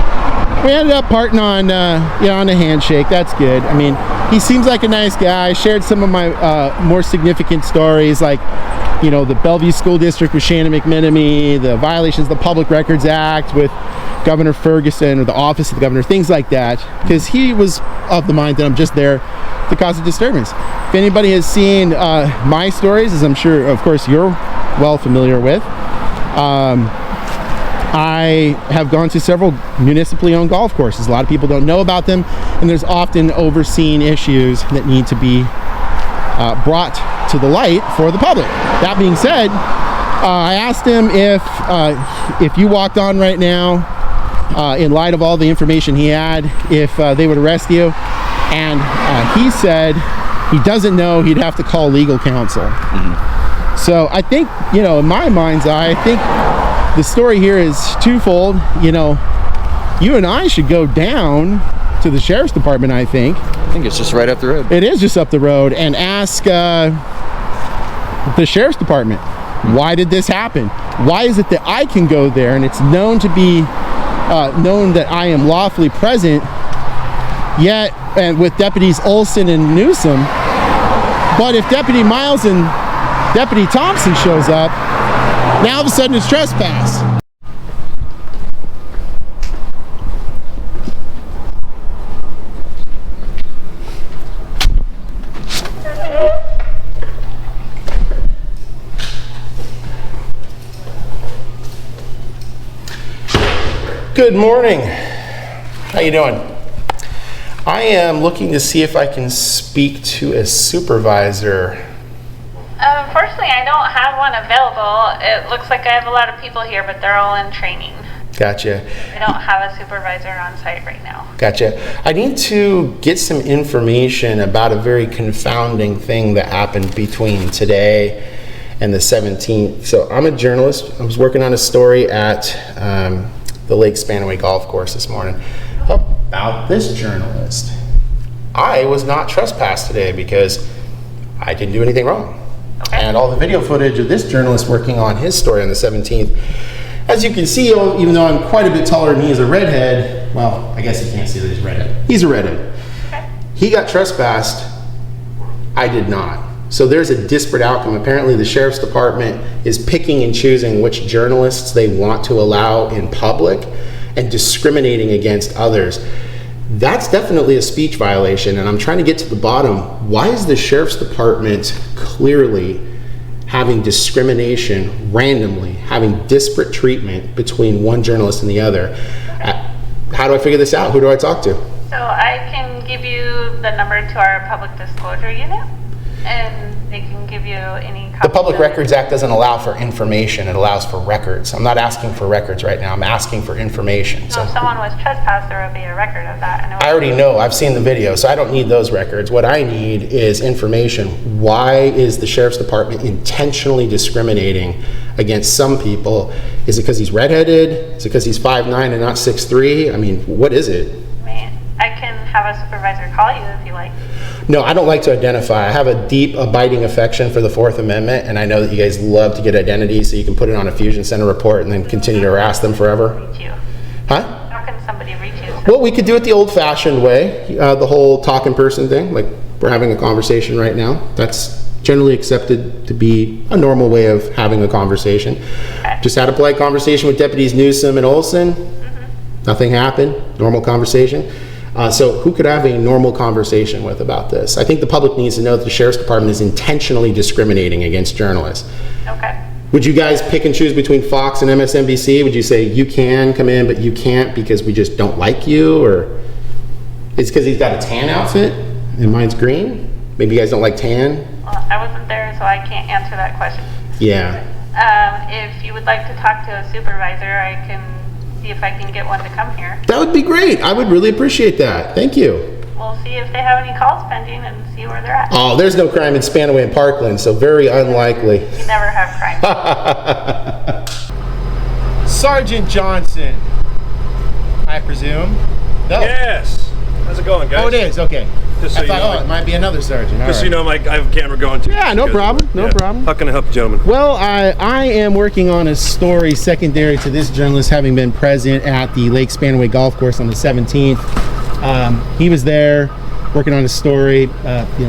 [SPEAKER 2] We ended up parting on a handshake. That's good. I mean, he seems like a nice guy. Shared some of my more significant stories, like, the Bellevue School District with Shannon McMenemy, the violations of the Public Records Act with Governor Ferguson or the Office of the Governor, things like that, because he was of the mind that I'm just there to cause a disturbance. If anybody has seen my stories, as I'm sure, of course, you're well familiar with, I have gone to several municipally owned golf courses. A lot of people don't know about them, and there's often overseen issues that need to be brought to the light for the public. That being said, I asked him if you walked on right now, in light of all the information he had, if they would arrest you, and he said he doesn't know. He'd have to call legal counsel. Mm-hmm. So I think, in my mind's eye, I think the story here is twofold. You and I should go down to the sheriff's department, I think.
[SPEAKER 10] I think it's just right up the road.
[SPEAKER 2] It is just up the road, and ask the sheriff's department, Why did this happen? Why is it that I can go there and it's known to be known that I am lawfully present, yet, and with deputies Olson and Newsom, but if Deputy Miles and Deputy Thompson shows up, now all of a sudden it's trespass. Good morning. How you doing? I am looking to see if I can speak to a supervisor.
[SPEAKER 11] Unfortunately, I don't have one available. It looks like I have a lot of people here, but they're all in training.
[SPEAKER 2] Gotcha.
[SPEAKER 11] I don't have a supervisor on site right now.
[SPEAKER 2] Gotcha. I need to get some information about a very confounding thing that happened between today and the 17th. So I'm a journalist. I was working on a story at the Lake Spanaway Golf Course this morning about this journalist. I was not trespassed today because I didn't do anything wrong. Okay. And all the video footage of this journalist working on his story on the 17th, as you can see, even though I'm quite a bit taller than he is a redhead, well, I guess you can't see that he's redhead. He's a redhead. Okay. He got trespassed. I did not. So there's a disparate outcome. Apparently the sheriff's department is picking and choosing which journalists they want to allow in public and discriminating against others. That's definitely a speech violation, and I'm trying to get to the bottom. Why is the sheriff's department clearly having discrimination randomly, having disparate treatment between one journalist and the other? How do I figure this out? Who do I talk to?
[SPEAKER 11] So I can give you the number to our public disclosure unit, and they can give you any copies.
[SPEAKER 2] The Public Records Act doesn't allow for information, it allows for records. I'm not asking for records right now, I'm asking for information.
[SPEAKER 11] So if someone was trespassed, there would be a record of that. And
[SPEAKER 2] I already know, I've seen the video, so I don't need those records. What I need is information. Why is the sheriff's department intentionally discriminating against some people? Is it because he's redheaded? Is it because he's 5'9" and not 6'3"? I mean, what is it?
[SPEAKER 11] I can have a supervisor call you if you like.
[SPEAKER 2] No, I don't like to identify. I have a deep, abiding affection for the Fourth Amendment, and I know that you guys love to get identity so you can put it on a Fusion Center report and then continue to harass them forever.
[SPEAKER 11] Reach you.
[SPEAKER 2] Huh?
[SPEAKER 11] How can somebody reach you?
[SPEAKER 2] Well, we could do it the old-fashioned way, the whole talk in person thing, like we're having a conversation right now. That's generally accepted to be a normal way of having a conversation. Okay. Just had a polite conversation with Deputies Newsom and Olson. Mm-hmm. Nothing happened. Normal conversation. So who could I have a normal conversation with about this? I think the public needs to know that the sheriff's department is intentionally discriminating against journalists. Okay. Would you guys pick and choose between Fox and MSNBC? Would you say you can come in, but you can't because we just don't like you? Or it's because he's got a tan outfit and mine's green? Maybe you guys don't like tan?
[SPEAKER 11] Well, I wasn't there, so I can't answer that question.
[SPEAKER 2] Yeah.
[SPEAKER 11] If you would like to talk to a supervisor, I can see if I can get one to come here.
[SPEAKER 2] That would be great. I would really appreciate that. Thank you.
[SPEAKER 11] We'll see if they have any calls pending and see where they're at.
[SPEAKER 2] Oh, there's no crime in Spanaway and Parkland, so very unlikely.
[SPEAKER 11] You never have crime.
[SPEAKER 2] Sergeant Johnson, I presume? No.
[SPEAKER 12] Yes. How's it going, guys?
[SPEAKER 2] Oh, it is? Okay.
[SPEAKER 12] Just so
[SPEAKER 2] I thought, it might be another sergeant.
[SPEAKER 12] Just so you know, I have a camera going too.
[SPEAKER 2] Yeah, no problem. No problem.
[SPEAKER 12] How can I help you, gentlemen?
[SPEAKER 2] Well, I am working on a story secondary to this journalist having been present at the Lake Spanaway Golf Course on the 17th. He was there working on a story,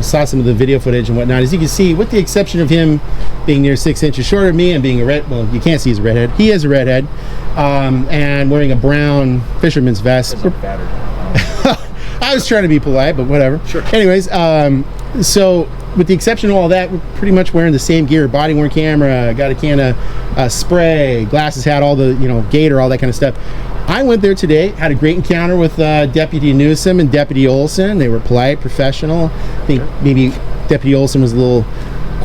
[SPEAKER 2] saw some of the video footage and whatnot. As you can see, with the exception of him being near 6 inches shorter than me and being well, you can't see he's a redhead. He is a redhead, and wearing a brown fisherman's vest. I was trying to be polite, but whatever. Sure. Anyways, so with the exception of all that, we're pretty much wearing the same gear: body worn camera, got a can of spray, glasses, hat, all the gator, all that kind of stuff. I went there today, had a great encounter with Deputy Newsom and Deputy Olson. They were polite, professional. I think maybe Deputy Olson was a little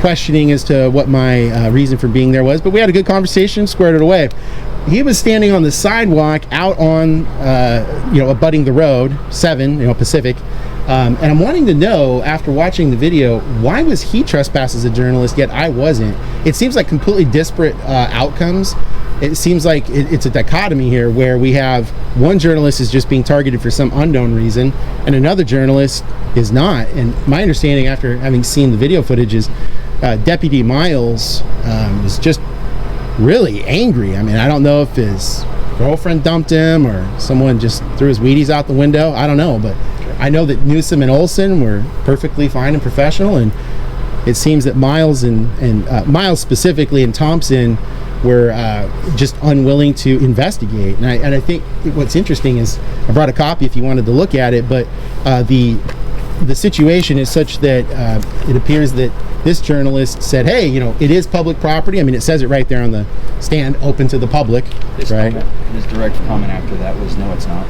[SPEAKER 2] questioning as to what my reason for being there was, but we had a good conversation, squared it away. He was standing on the sidewalk out on, abutting the road, 7, Pacific. And I'm wanting to know, after watching the video, why was he trespassed as a journalist, yet I wasn't? It seems like completely disparate outcomes. It seems like it's a dichotomy here where we have one journalist is just being targeted for some unknown reason and another journalist is not. And my understanding after having seen the video footage is Deputy Miles was just really angry. I mean, I don't know if his girlfriend dumped him or someone just threw his Wheaties out the window. I don't know, but I know that Newsom and Olson were perfectly fine and professional, and it seems that Miles and Miles specifically and Thompson were just unwilling to investigate. And I think what's interesting is, I brought a copy if you wanted to look at it, but the situation is such that it appears that this journalist said, hey, you know, it is public property. I mean, it says it right there on the stand, open to the public, right?
[SPEAKER 4] His direct comment after that was, no, it's not.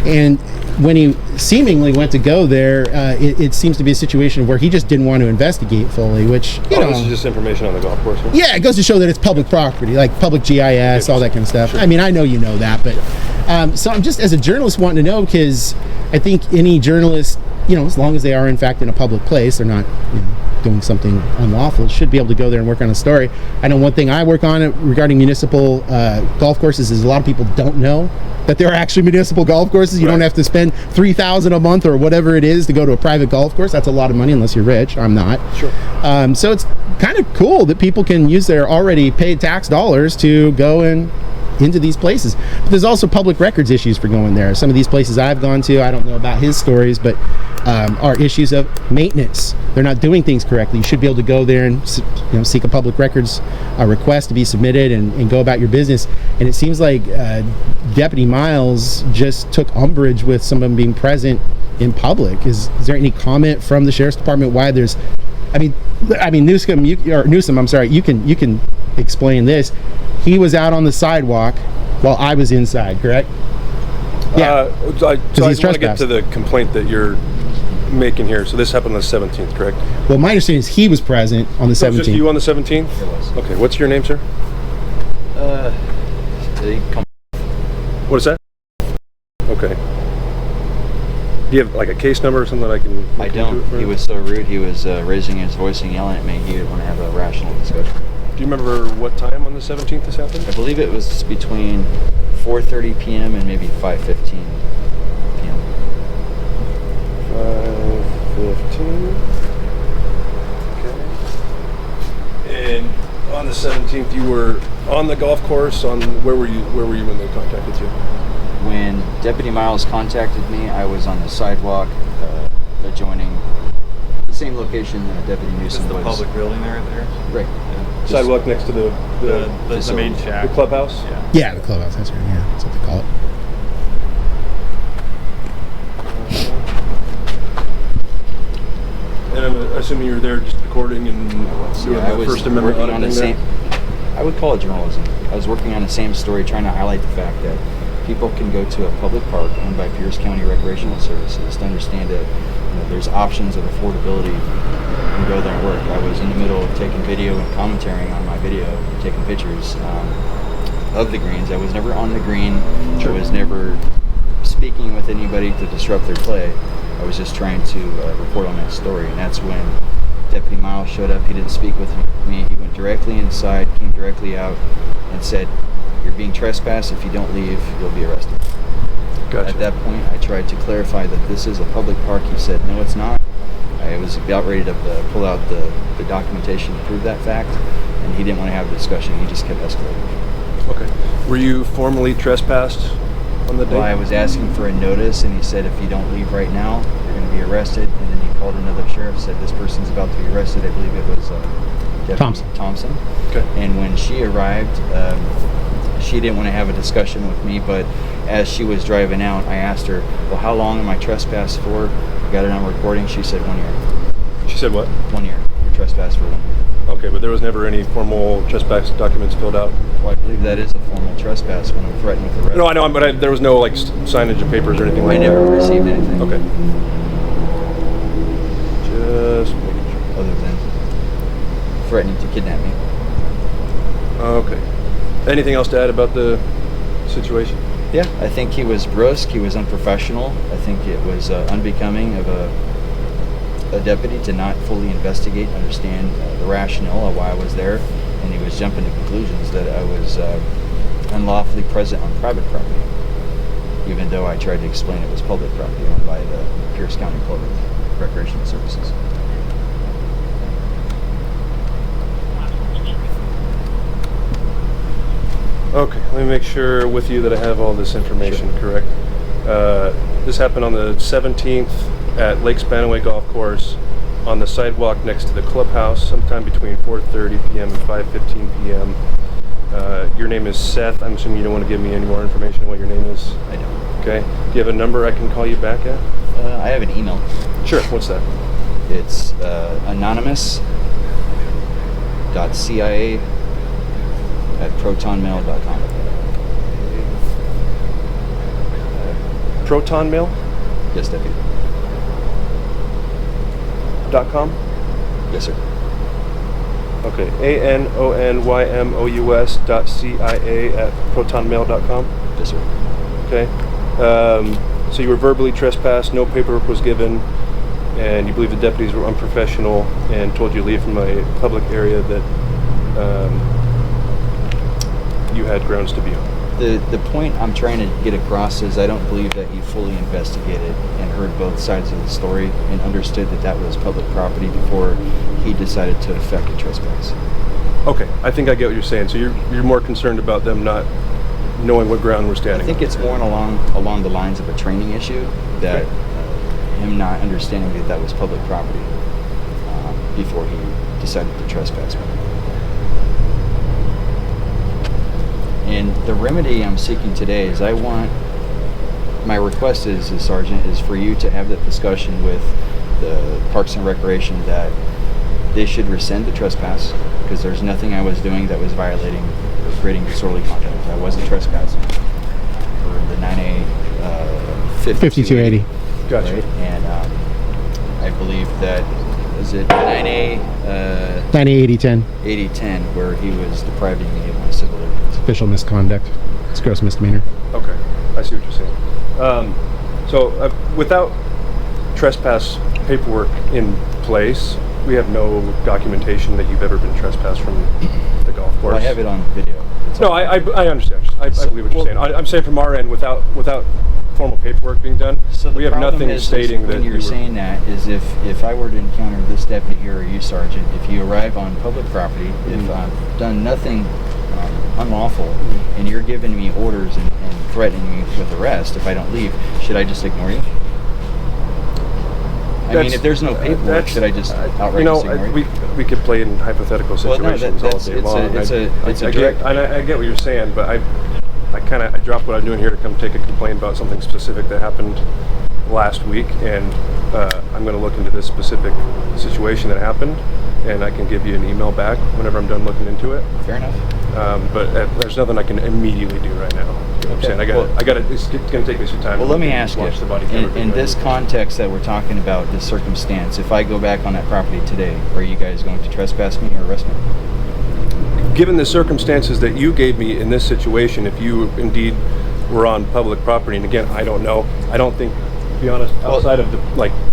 [SPEAKER 2] And when he seemingly went to go there, it seems to be a situation where he just didn't want to investigate fully, which, you know.
[SPEAKER 12] This is just information on the golf course, huh?
[SPEAKER 2] Yeah, it goes to show that it's public property, like public GIS, all that kind of stuff. Sure. I mean, I know you know that, but so I'm just, as a journalist, wanting to know, because I think any journalist, you know, as long as they are in fact in a public place, they're not, you know, doing something unlawful, should be able to go there and work on a story. I know one thing I work on regarding municipal golf courses is a lot of people don't know that there are actually municipal golf courses. You don't have to spend $3,000 a month or whatever it is to go to a private golf course. That's a lot of money unless you're rich. I'm not.
[SPEAKER 12] Sure.
[SPEAKER 2] So it's kind of cool that people can use their already paid tax dollars to go and into these places. But there's also public records issues for going there. Some of these places I've gone to, I don't know about his stories, but are issues of maintenance. They're not doing things correctly. You should be able to go there and, you know, seek a public records request to be submitted and go about your business. And it seems like Deputy Miles just took umbrage with someone being present in public. Is there any comment from the Sheriff's Department why there's, I mean Newsom, I'm sorry, you can explain this. He was out on the sidewalk while I was inside, correct?
[SPEAKER 12] Yeah. So I want to get to the complaint that you're making here. So this happened on the 17th, correct?
[SPEAKER 2] Well, my understanding is he was present on the 17th.
[SPEAKER 12] Just you on the 17th?
[SPEAKER 4] It was.
[SPEAKER 12] Okay, what's your name, sir? What is that? Okay. Do you have like a case number or something that I can...
[SPEAKER 4] I don't. He was so rude. He was raising his voice and yelling at me. He didn't want to have a rational discussion.
[SPEAKER 12] Do you remember what time on the 17th this happened?
[SPEAKER 4] I believe it was between 4:30 p.m. and maybe 5:15 p.m.
[SPEAKER 12] 5:15. Okay. And on the 17th, you were on the golf course. Where were you when they contacted you?
[SPEAKER 4] When Deputy Miles contacted me, I was on the sidewalk adjoining the same location that Deputy Newsom was.
[SPEAKER 3] The public building there?
[SPEAKER 4] Right.
[SPEAKER 3] Yeah.
[SPEAKER 12] Sidewalk next to the
[SPEAKER 3] main shack.
[SPEAKER 12] The clubhouse?
[SPEAKER 2] Yeah, the clubhouse, that's right. Yeah, that's what they call it.
[SPEAKER 12] And I'm assuming you were there just recording and doing the First Amendment
[SPEAKER 4] working on the same. I would call it journalism. I was working on the same story, trying to highlight the fact that people can go to a public park owned by Pierce County Recreational Services to understand that, you know, there's options of affordability. You can go there and work. I was in the middle of taking video and commentating on my video, taking pictures of the greens. I was never on the green. I was never speaking with anybody to disrupt their play. I was just trying to report on that story, and that's when Deputy Miles showed up. He didn't speak with me. He went directly inside, came directly out, and said, "You're being trespassed. If you don't leave, you'll be arrested."
[SPEAKER 12] Gotcha.
[SPEAKER 4] At that point, I tried to clarify that this is a public park. He said, "No, it's not." I was about ready to pull out the documentation to prove that fact, and he didn't want to have a discussion. He just kept escalating.
[SPEAKER 12] Okay. Were you formally trespassed on the day?
[SPEAKER 4] Well, I was asking for a notice, and he said, "If you don't leave right now, you're going to be arrested." And then he called another sheriff, said, "This person's about to be arrested." I believe it was Thompson.
[SPEAKER 12] Okay.
[SPEAKER 4] And when she arrived, she didn't want to have a discussion with me, but as she was driving out, I asked her, "Well, how long am I trespassed for?" I got it on recording. She said 1 year.
[SPEAKER 12] She said what?
[SPEAKER 4] 1 year. You're trespassed for 1 year.
[SPEAKER 12] Okay, but there was never any formal trespass documents filled out?
[SPEAKER 4] Well, I believe that is a formal trespass when I'm threatened with arrest.
[SPEAKER 12] No, I know, but there was no like signage of papers or anything like that?
[SPEAKER 4] I never received anything.
[SPEAKER 12] Okay. Just making sure.
[SPEAKER 4] Other than threatening to kidnap me.
[SPEAKER 12] Okay. Anything else to add about the situation?
[SPEAKER 4] Yeah, I think he was brusque, he was unprofessional. I think it was unbecoming of a deputy to not fully investigate, understand the rationale of why I was there, and he was jumping to conclusions that I was unlawfully present on private property, even though I tried to explain it was public property owned by the Pierce County Public Recreational Services.
[SPEAKER 12] Okay, let me make sure with you that I have all this information correct. This happened on the 17th at Lake Spanaway Golf Course on the sidewalk next to the clubhouse, sometime between 4:30 p.m. and 5:15 p.m. Your name is Seth. I'm assuming you don't want to give me any more information on what your name is?
[SPEAKER 4] I don't.
[SPEAKER 12] Okay. Do you have a number I can call you back at?
[SPEAKER 4] I have an email.
[SPEAKER 12] Sure. What's that?
[SPEAKER 4] It's anonymous.cia@protonmail.com.
[SPEAKER 12] Protonmail?
[SPEAKER 4] Yes, deputy.
[SPEAKER 12] .com?
[SPEAKER 4] Yes, sir.
[SPEAKER 12] Okay. ANONYMOUS.CIA@protonmail.com?
[SPEAKER 4] Yes, sir.
[SPEAKER 12] Okay. So you were verbally trespassed, no paperwork was given, and you believe the deputies were unprofessional and told you to leave from a public area that you had grounds to be on.
[SPEAKER 4] The point I'm trying to get across is I don't believe that he fully investigated and heard both sides of the story and understood that that was public property before he decided to effect a trespass.
[SPEAKER 12] Okay, I think I get what you're saying. So you're more concerned about them not knowing what ground we're standing on.
[SPEAKER 4] I think it's more along the lines of a training issue, that him not understanding that that was public property before he decided to trespass me. And the remedy I'm seeking today is my request is, Sergeant, is for you to have that discussion with the Parks and Recreation that they should rescind the trespass, because there's nothing I was doing that was violating or creating disorderly conduct. I wasn't trespassing for the 9A 5280.
[SPEAKER 12] Gotcha.
[SPEAKER 4] Right? And I believe that, is it 9A
[SPEAKER 2] 8010.
[SPEAKER 4] 8010, where he was depriving me of my civil liberties.
[SPEAKER 2] Official misconduct. It's gross misdemeanor.
[SPEAKER 12] Okay, I see what you're saying. So without trespass paperwork in place, we have no documentation that you've ever been trespassed from the golf course.
[SPEAKER 4] Well, I have it on video.
[SPEAKER 12] No, I understand. I believe what you're saying. I'm saying from our end, without formal paperwork being done,
[SPEAKER 4] so
[SPEAKER 12] we have nothing stating that
[SPEAKER 4] when you're saying that is if I were to encounter this deputy here or you, Sergeant, if you arrive on public property, if I've done nothing unlawful, and you're giving me orders and threatening me with arrest if I don't leave, should I just ignore you? I mean, if there's no paperwork, should I just outright ignore you?
[SPEAKER 12] We could play in hypothetical situations all day long.
[SPEAKER 4] It's a
[SPEAKER 12] direct. I get what you're saying, but I dropped what I'm doing here to come take a complaint about something specific that happened last week, and I'm going to look into this specific situation that happened, and I can give you an email back whenever I'm done looking into it.
[SPEAKER 4] Fair enough.
[SPEAKER 12] But there's nothing I can immediately do right now. You know what I'm saying? I got to. It's going to take me some time.
[SPEAKER 4] Well, let me ask you. In this context that we're talking about, this circumstance, if I go back on that property today, are you guys going to trespass me or arrest me?
[SPEAKER 12] Given the circumstances that you gave me in this situation, if you indeed were on public property, and again, I don't know. I don't think, to be honest, outside of the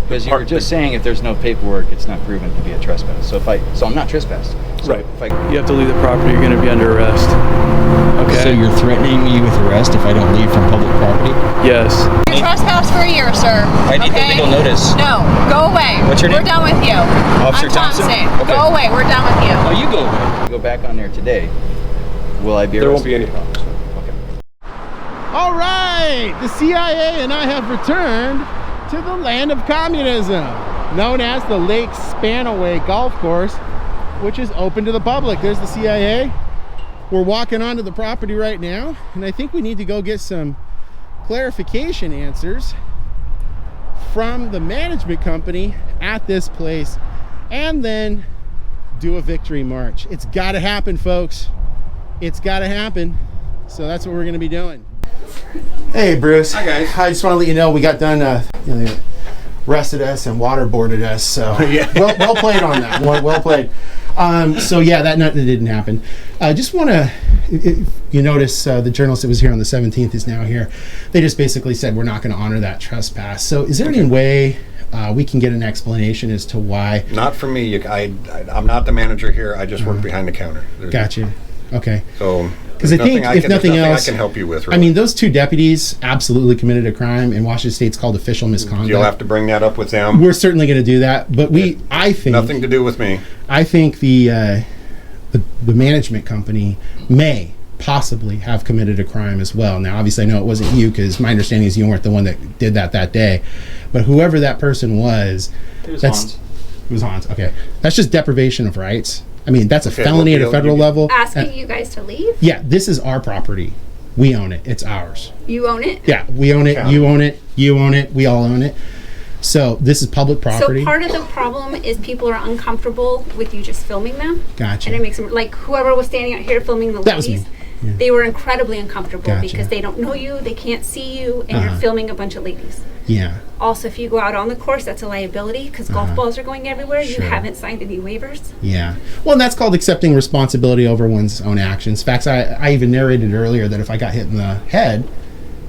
[SPEAKER 4] because you were just saying if there's no paperwork, it's not proven to be a trespass. So I'm not trespassed. So
[SPEAKER 12] right.
[SPEAKER 3] You have to leave the property. You're going to be under arrest. Okay.
[SPEAKER 4] So you're threatening me with arrest if I don't leave from public property?
[SPEAKER 3] Yes.
[SPEAKER 13] You're trespassed for a year, sir.
[SPEAKER 4] I need the legal notice.
[SPEAKER 13] No, go away.
[SPEAKER 4] What's your name?
[SPEAKER 13] We're done with you.
[SPEAKER 4] Officer Thompson? Okay.
[SPEAKER 13] Go away. We're done with you.
[SPEAKER 4] No, you go away. Go back on there today. Will I be arrested?
[SPEAKER 12] There won't be any problems.
[SPEAKER 4] Okay.
[SPEAKER 2] All right, the CIA and I have returned to the land of communism, known as the Lake Spanaway Golf Course, which is open to the public. There's the CIA. We're walking onto the property right now, and I think we need to go get some clarification answers from the management company at this place, and then do a victory march. It's got to happen, folks. It's got to happen. So that's what we're going to be doing. Hey, Bruce.
[SPEAKER 1] Hi, guys.
[SPEAKER 2] I just want to let you know we got done. They arrested us and waterboarded us. So
[SPEAKER 1] yeah.
[SPEAKER 2] well played on that. Well played. So yeah, that didn't happen. I just want to. You notice the journalist that was here on the 17th is now here. They just basically said we're not going to honor that trespass. So is there any way we can get an explanation as to why?
[SPEAKER 1] Not for me. I'm not the manager here. I just work behind the counter.
[SPEAKER 2] Gotcha. Okay.
[SPEAKER 1] So
[SPEAKER 2] because I think if nothing else,
[SPEAKER 1] I can help you with. Really.
[SPEAKER 2] I mean, those two deputies absolutely committed a crime in Washington State. It's called official misconduct.
[SPEAKER 1] You'll have to bring that up with them.
[SPEAKER 2] We're certainly going to do that, but I think
[SPEAKER 1] nothing to do with me.
[SPEAKER 2] I think the management company may possibly have committed a crime as well. Now, obviously, I know it wasn't you, because my understanding is you weren't the one that did that day. But whoever that person was,
[SPEAKER 4] It was Hans.
[SPEAKER 2] It was Hans. Okay, that's just deprivation of rights. I mean, that's a felony at a federal level.
[SPEAKER 14] Asking you guys to leave?
[SPEAKER 2] Yeah, this is our property. We own it. It's ours.
[SPEAKER 14] You own it?
[SPEAKER 2] Yeah, we own it.
[SPEAKER 14] County.
[SPEAKER 2] You own it. You own it. We all own it. So this is public property.
[SPEAKER 14] So part of the problem is people are uncomfortable with you just filming them.
[SPEAKER 2] Gotcha.
[SPEAKER 14] And it makes them, like whoever was standing out here filming the
[SPEAKER 2] That was
[SPEAKER 14] ladies,
[SPEAKER 2] me. Yeah.
[SPEAKER 14] they were incredibly uncomfortable
[SPEAKER 2] Gotcha.
[SPEAKER 14] because they don't know you, they can't see you, and you're filming a bunch of ladies.
[SPEAKER 2] Yeah.
[SPEAKER 14] Also, if you go out on the course, that's a liability because golf balls are going everywhere.
[SPEAKER 2] Sure.
[SPEAKER 14] You haven't signed any waivers.
[SPEAKER 2] Yeah. Well, and that's called accepting responsibility over one's own actions. In fact, I even narrated earlier that if I got hit in the head,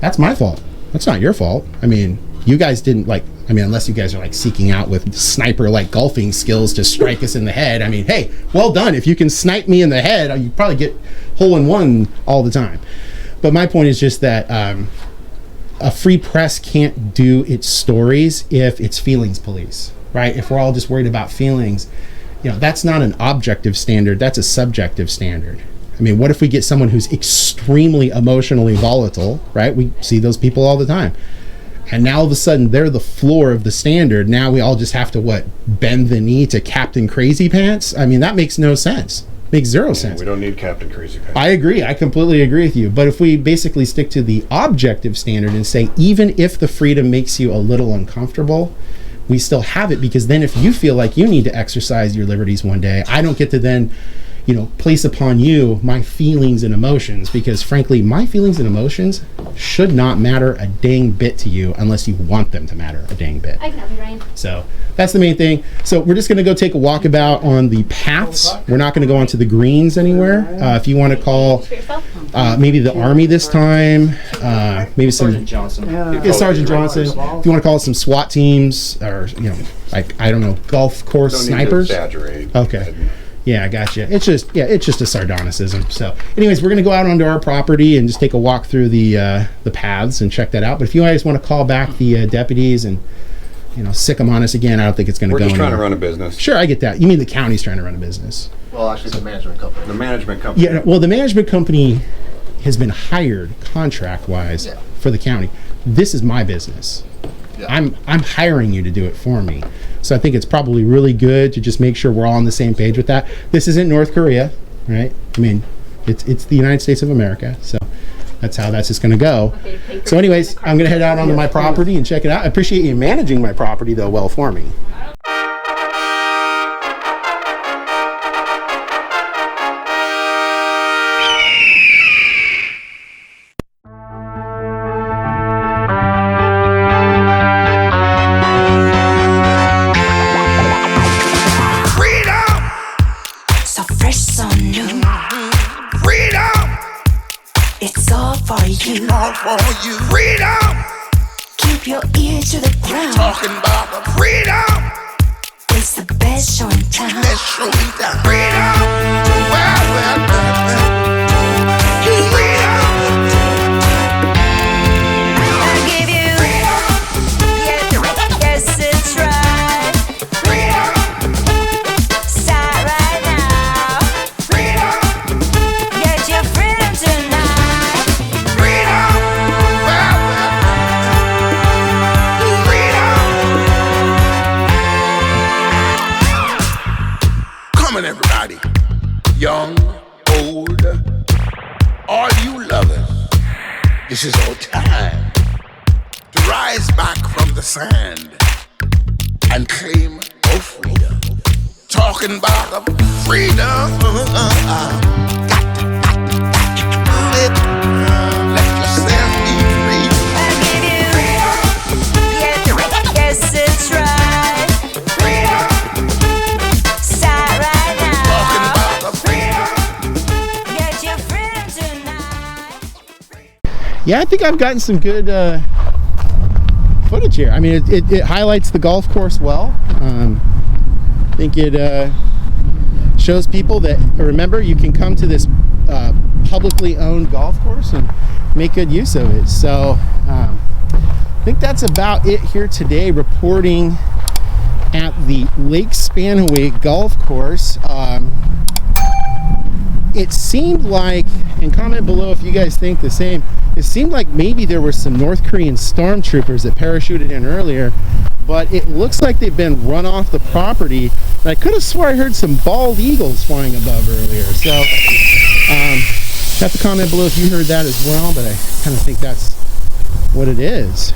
[SPEAKER 2] that's my fault. That's not your fault. I mean, you guys didn't unless you guys are like seeking out with sniper like golfing skills to strike us in the head. I mean, hey, well done. If you can snipe me in the head, you probably get hole in one all the time. But my point is just that a free press can't do its stories if it's feelings police, right? If we're all just worried about feelings, that's not an objective standard. That's a subjective standard. I mean, what if we get someone who's extremely emotionally volatile, right? We see those people all the time. And now all of a sudden they're the floor of the standard. Now we all just have to bend the knee to Captain Crazy Pants? I mean, that makes no sense. Makes zero sense.
[SPEAKER 1] We don't need Captain Crazy Pants.
[SPEAKER 2] I agree. I completely agree with you. But if we basically stick to the objective standard and say, even if the freedom makes you a little uncomfortable, we still have it, because then if you feel like you need to exercise your liberties one day, I don't get to then place upon you my feelings and emotions, because frankly, my feelings and emotions should not matter a dang bit to you unless you want them to matter a dang bit.
[SPEAKER 14] I can help you, Ryan.
[SPEAKER 2] So that's the main thing. So we're just going to go take a walkabout on the paths. We're not going to go onto the greens anywhere. If you want to call maybe the Army this time, maybe some
[SPEAKER 4] Sergeant Johnson.
[SPEAKER 2] Sergeant Johnson. If you want to call it some SWAT teams, or I don't know, golf course
[SPEAKER 1] Don't
[SPEAKER 2] snipers.
[SPEAKER 1] need to exaggerate.
[SPEAKER 2] Okay. Yeah, I gotcha. It's just a sardonicism. So anyways, we're going to go out onto our property and just take a walk through the paths and check that out. But if you guys want to call back the deputies and sick them on us again, I don't think it's going to go
[SPEAKER 1] We're just trying to
[SPEAKER 2] anywhere.
[SPEAKER 1] run a business.
[SPEAKER 2] Sure, I get that. You mean the county's trying to run a business?
[SPEAKER 8] Well, actually, it's the management company.
[SPEAKER 1] The management company.
[SPEAKER 2] Yeah, well, the management company has been hired contract-wise for the county. This is my business. Yeah. I'm hiring you to do it for me. So I think it's probably really good to just make sure we're all on the same page with that. This isn't North Korea, right? I mean, it's the United States of America. So that's how that's just going to go. So anyways, I'm going to head out onto my property and check it out. I appreciate you managing my property, though, well for me.
[SPEAKER 15] Freedom! Keep your ear to the ground. Talking about the freedom. It's the best show in town. Best show in town. Freedom! Well. Freedom! I give you freedom. Yes, it's right. Freedom! Start right now. Freedom! Get your freedom tonight. Freedom! Everybody, young, old, all you lovers, this is our time to rise back from the sand and claim our freedom. Talking about the freedom, got to do it. Let yourself be free. I give you freedom. Yes, it's right.
[SPEAKER 2] Yeah, I think I've gotten some good footage here. I mean, it highlights the golf course well. I think it shows people that, remember, you can come to this publicly owned golf course and make good use of it. So I think that's about it here today, reporting at the Lake Spanaway Golf Course it seemed like, and comment below if you guys think the same, it seemed like maybe there were some North Korean stormtroopers that parachuted in earlier, but it looks like they've been run off the property. And I could have swore I heard some bald eagles flying above earlier. So have to comment below if you heard that as well, but I kind of think that's what it is.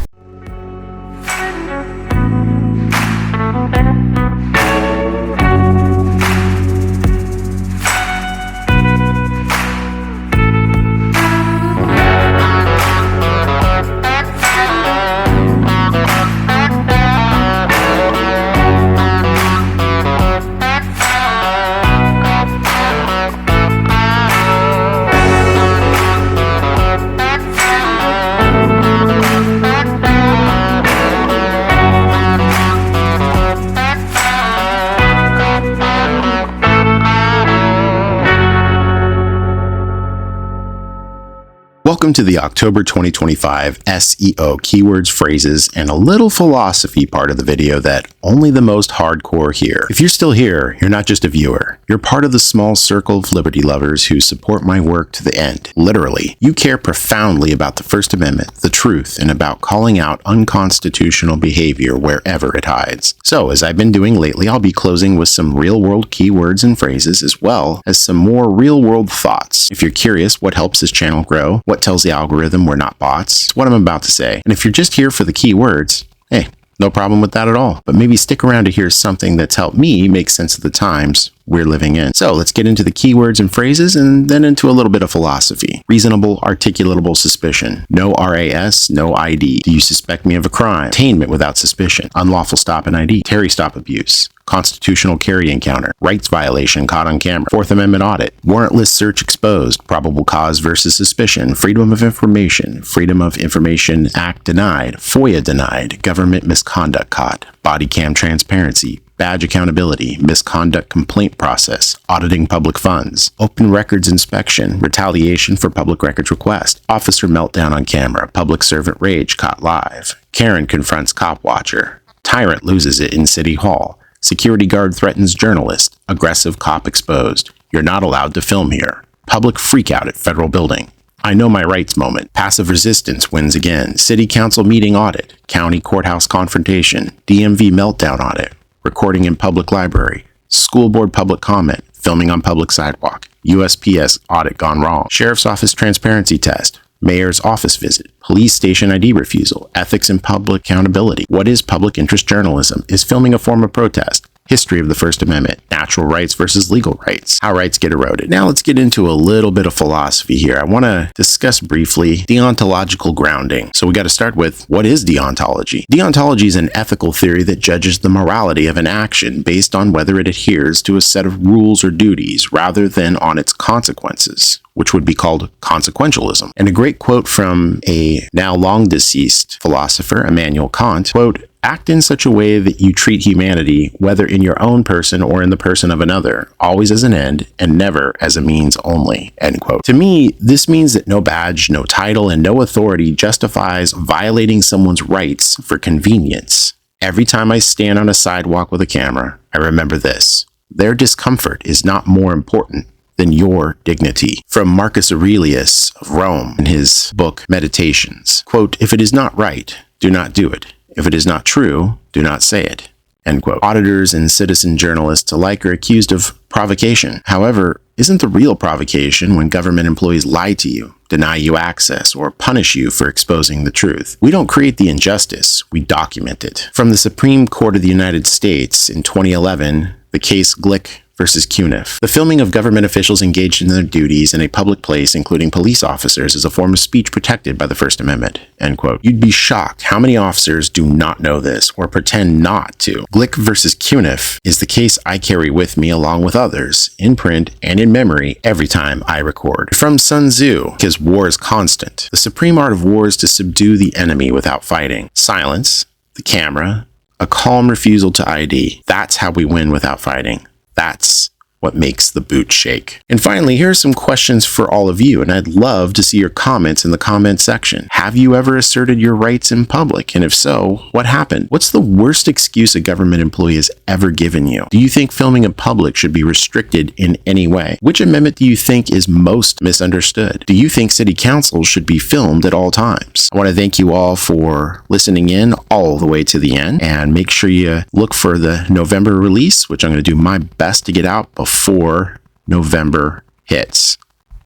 [SPEAKER 2] Welcome to the October 2025 SEO keywords, phrases, and a little philosophy part of the video that only the most hardcore hear. If you're still here, you're not just a viewer. You're part of the small circle of liberty lovers who support my work to the end. Literally, you care profoundly about the First Amendment, the truth, and about calling out unconstitutional behavior wherever it hides. So, as I've been doing lately, I'll be closing with some real-world keywords and phrases as well as some more real-world thoughts. If you're curious what helps this channel grow, what tells the algorithm we're not bots, it's what I'm about to say. And if you're just here for the keywords, hey, no problem with that at all. But maybe stick around to hear something that's helped me make sense of the times we're living in. So let's get into the keywords and phrases and then into a little bit of philosophy. Reasonable, articulatable suspicion. No RAS, no ID. Do you suspect me of a crime? Attainment without suspicion. Unlawful stop and ID. Terry stop abuse. Constitutional carry encounter. Rights violation caught on camera. Fourth Amendment audit. Warrantless search exposed. Probable cause versus suspicion. Freedom of Information. Freedom of Information Act denied. FOIA denied. Government misconduct caught. Body cam transparency. Badge accountability, misconduct complaint process, auditing public funds, open records inspection, retaliation for public records request, officer meltdown on camera, public servant rage caught live, Karen confronts Copwatcher, tyrant loses it in City Hall, security guard threatens journalist, aggressive cop exposed, you're not allowed to film here, public freakout at federal building, I know my rights moment, passive resistance wins again, city council meeting audit, county courthouse confrontation, DMV meltdown audit, recording in public library, school board public comment, filming on public sidewalk, USPS audit gone wrong, sheriff's office transparency test, mayor's office visit, police station ID refusal, ethics and public accountability. What is public interest journalism? Is filming a form of protest? History of the First Amendment, natural rights versus legal rights, how rights get eroded. Now let's get into a little bit of philosophy here. I want to discuss briefly deontological grounding. So we got to start with, what is deontology? Deontology is an ethical theory that judges the morality of an action based on whether it adheres to a set of rules or duties rather than on its consequences, which would be called consequentialism. And a great quote from a now long deceased philosopher, Immanuel Kant, quote, act in such a way that you treat humanity, whether in your own person or in the person of another, always as an end and never as a means only, end quote. To me, this means that no badge, no title, and no authority justifies violating someone's rights for convenience. Every time I stand on a sidewalk with a camera, I remember this. Their discomfort is not more important than your dignity. From Marcus Aurelius of Rome in his book Meditations, quote, if it is not right, do not do it. If it is not true, do not say it, end quote. Auditors and citizen journalists alike are accused of provocation. However, isn't the real provocation when government employees lie to you, deny you access, or punish you for exposing the truth? We don't create the injustice, we document it. From the Supreme Court of the United States in 2011, the case Glick versus Cuniff. The filming of government officials engaged in their duties in a public place, including police officers, is a form of speech protected by the First Amendment, end quote. You'd be shocked how many officers do not know this or pretend not to. Glick versus Cuniff is the case I carry with me along with others, in print and in memory, every time I record. From Sun Tzu, because war is constant. The supreme art of war is to subdue the enemy without fighting. Silence, the camera, a calm refusal to ID. That's how we win without fighting. That's what makes the boot shake. And finally, here are some questions for all of you, and I'd love to see your comments in the comment section. Have you ever asserted your rights in public? And if so, what happened? What's the worst excuse a government employee has ever given you? Do you think filming in public should be restricted in any way? Which amendment do you think is most misunderstood? Do you think city councils should be filmed at all times? I want to thank you all for listening in all the way to the end, and make sure you look for the November release, which I'm going to do my best to get out before November hits.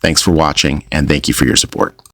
[SPEAKER 2] Thanks for watching, and thank you for your support.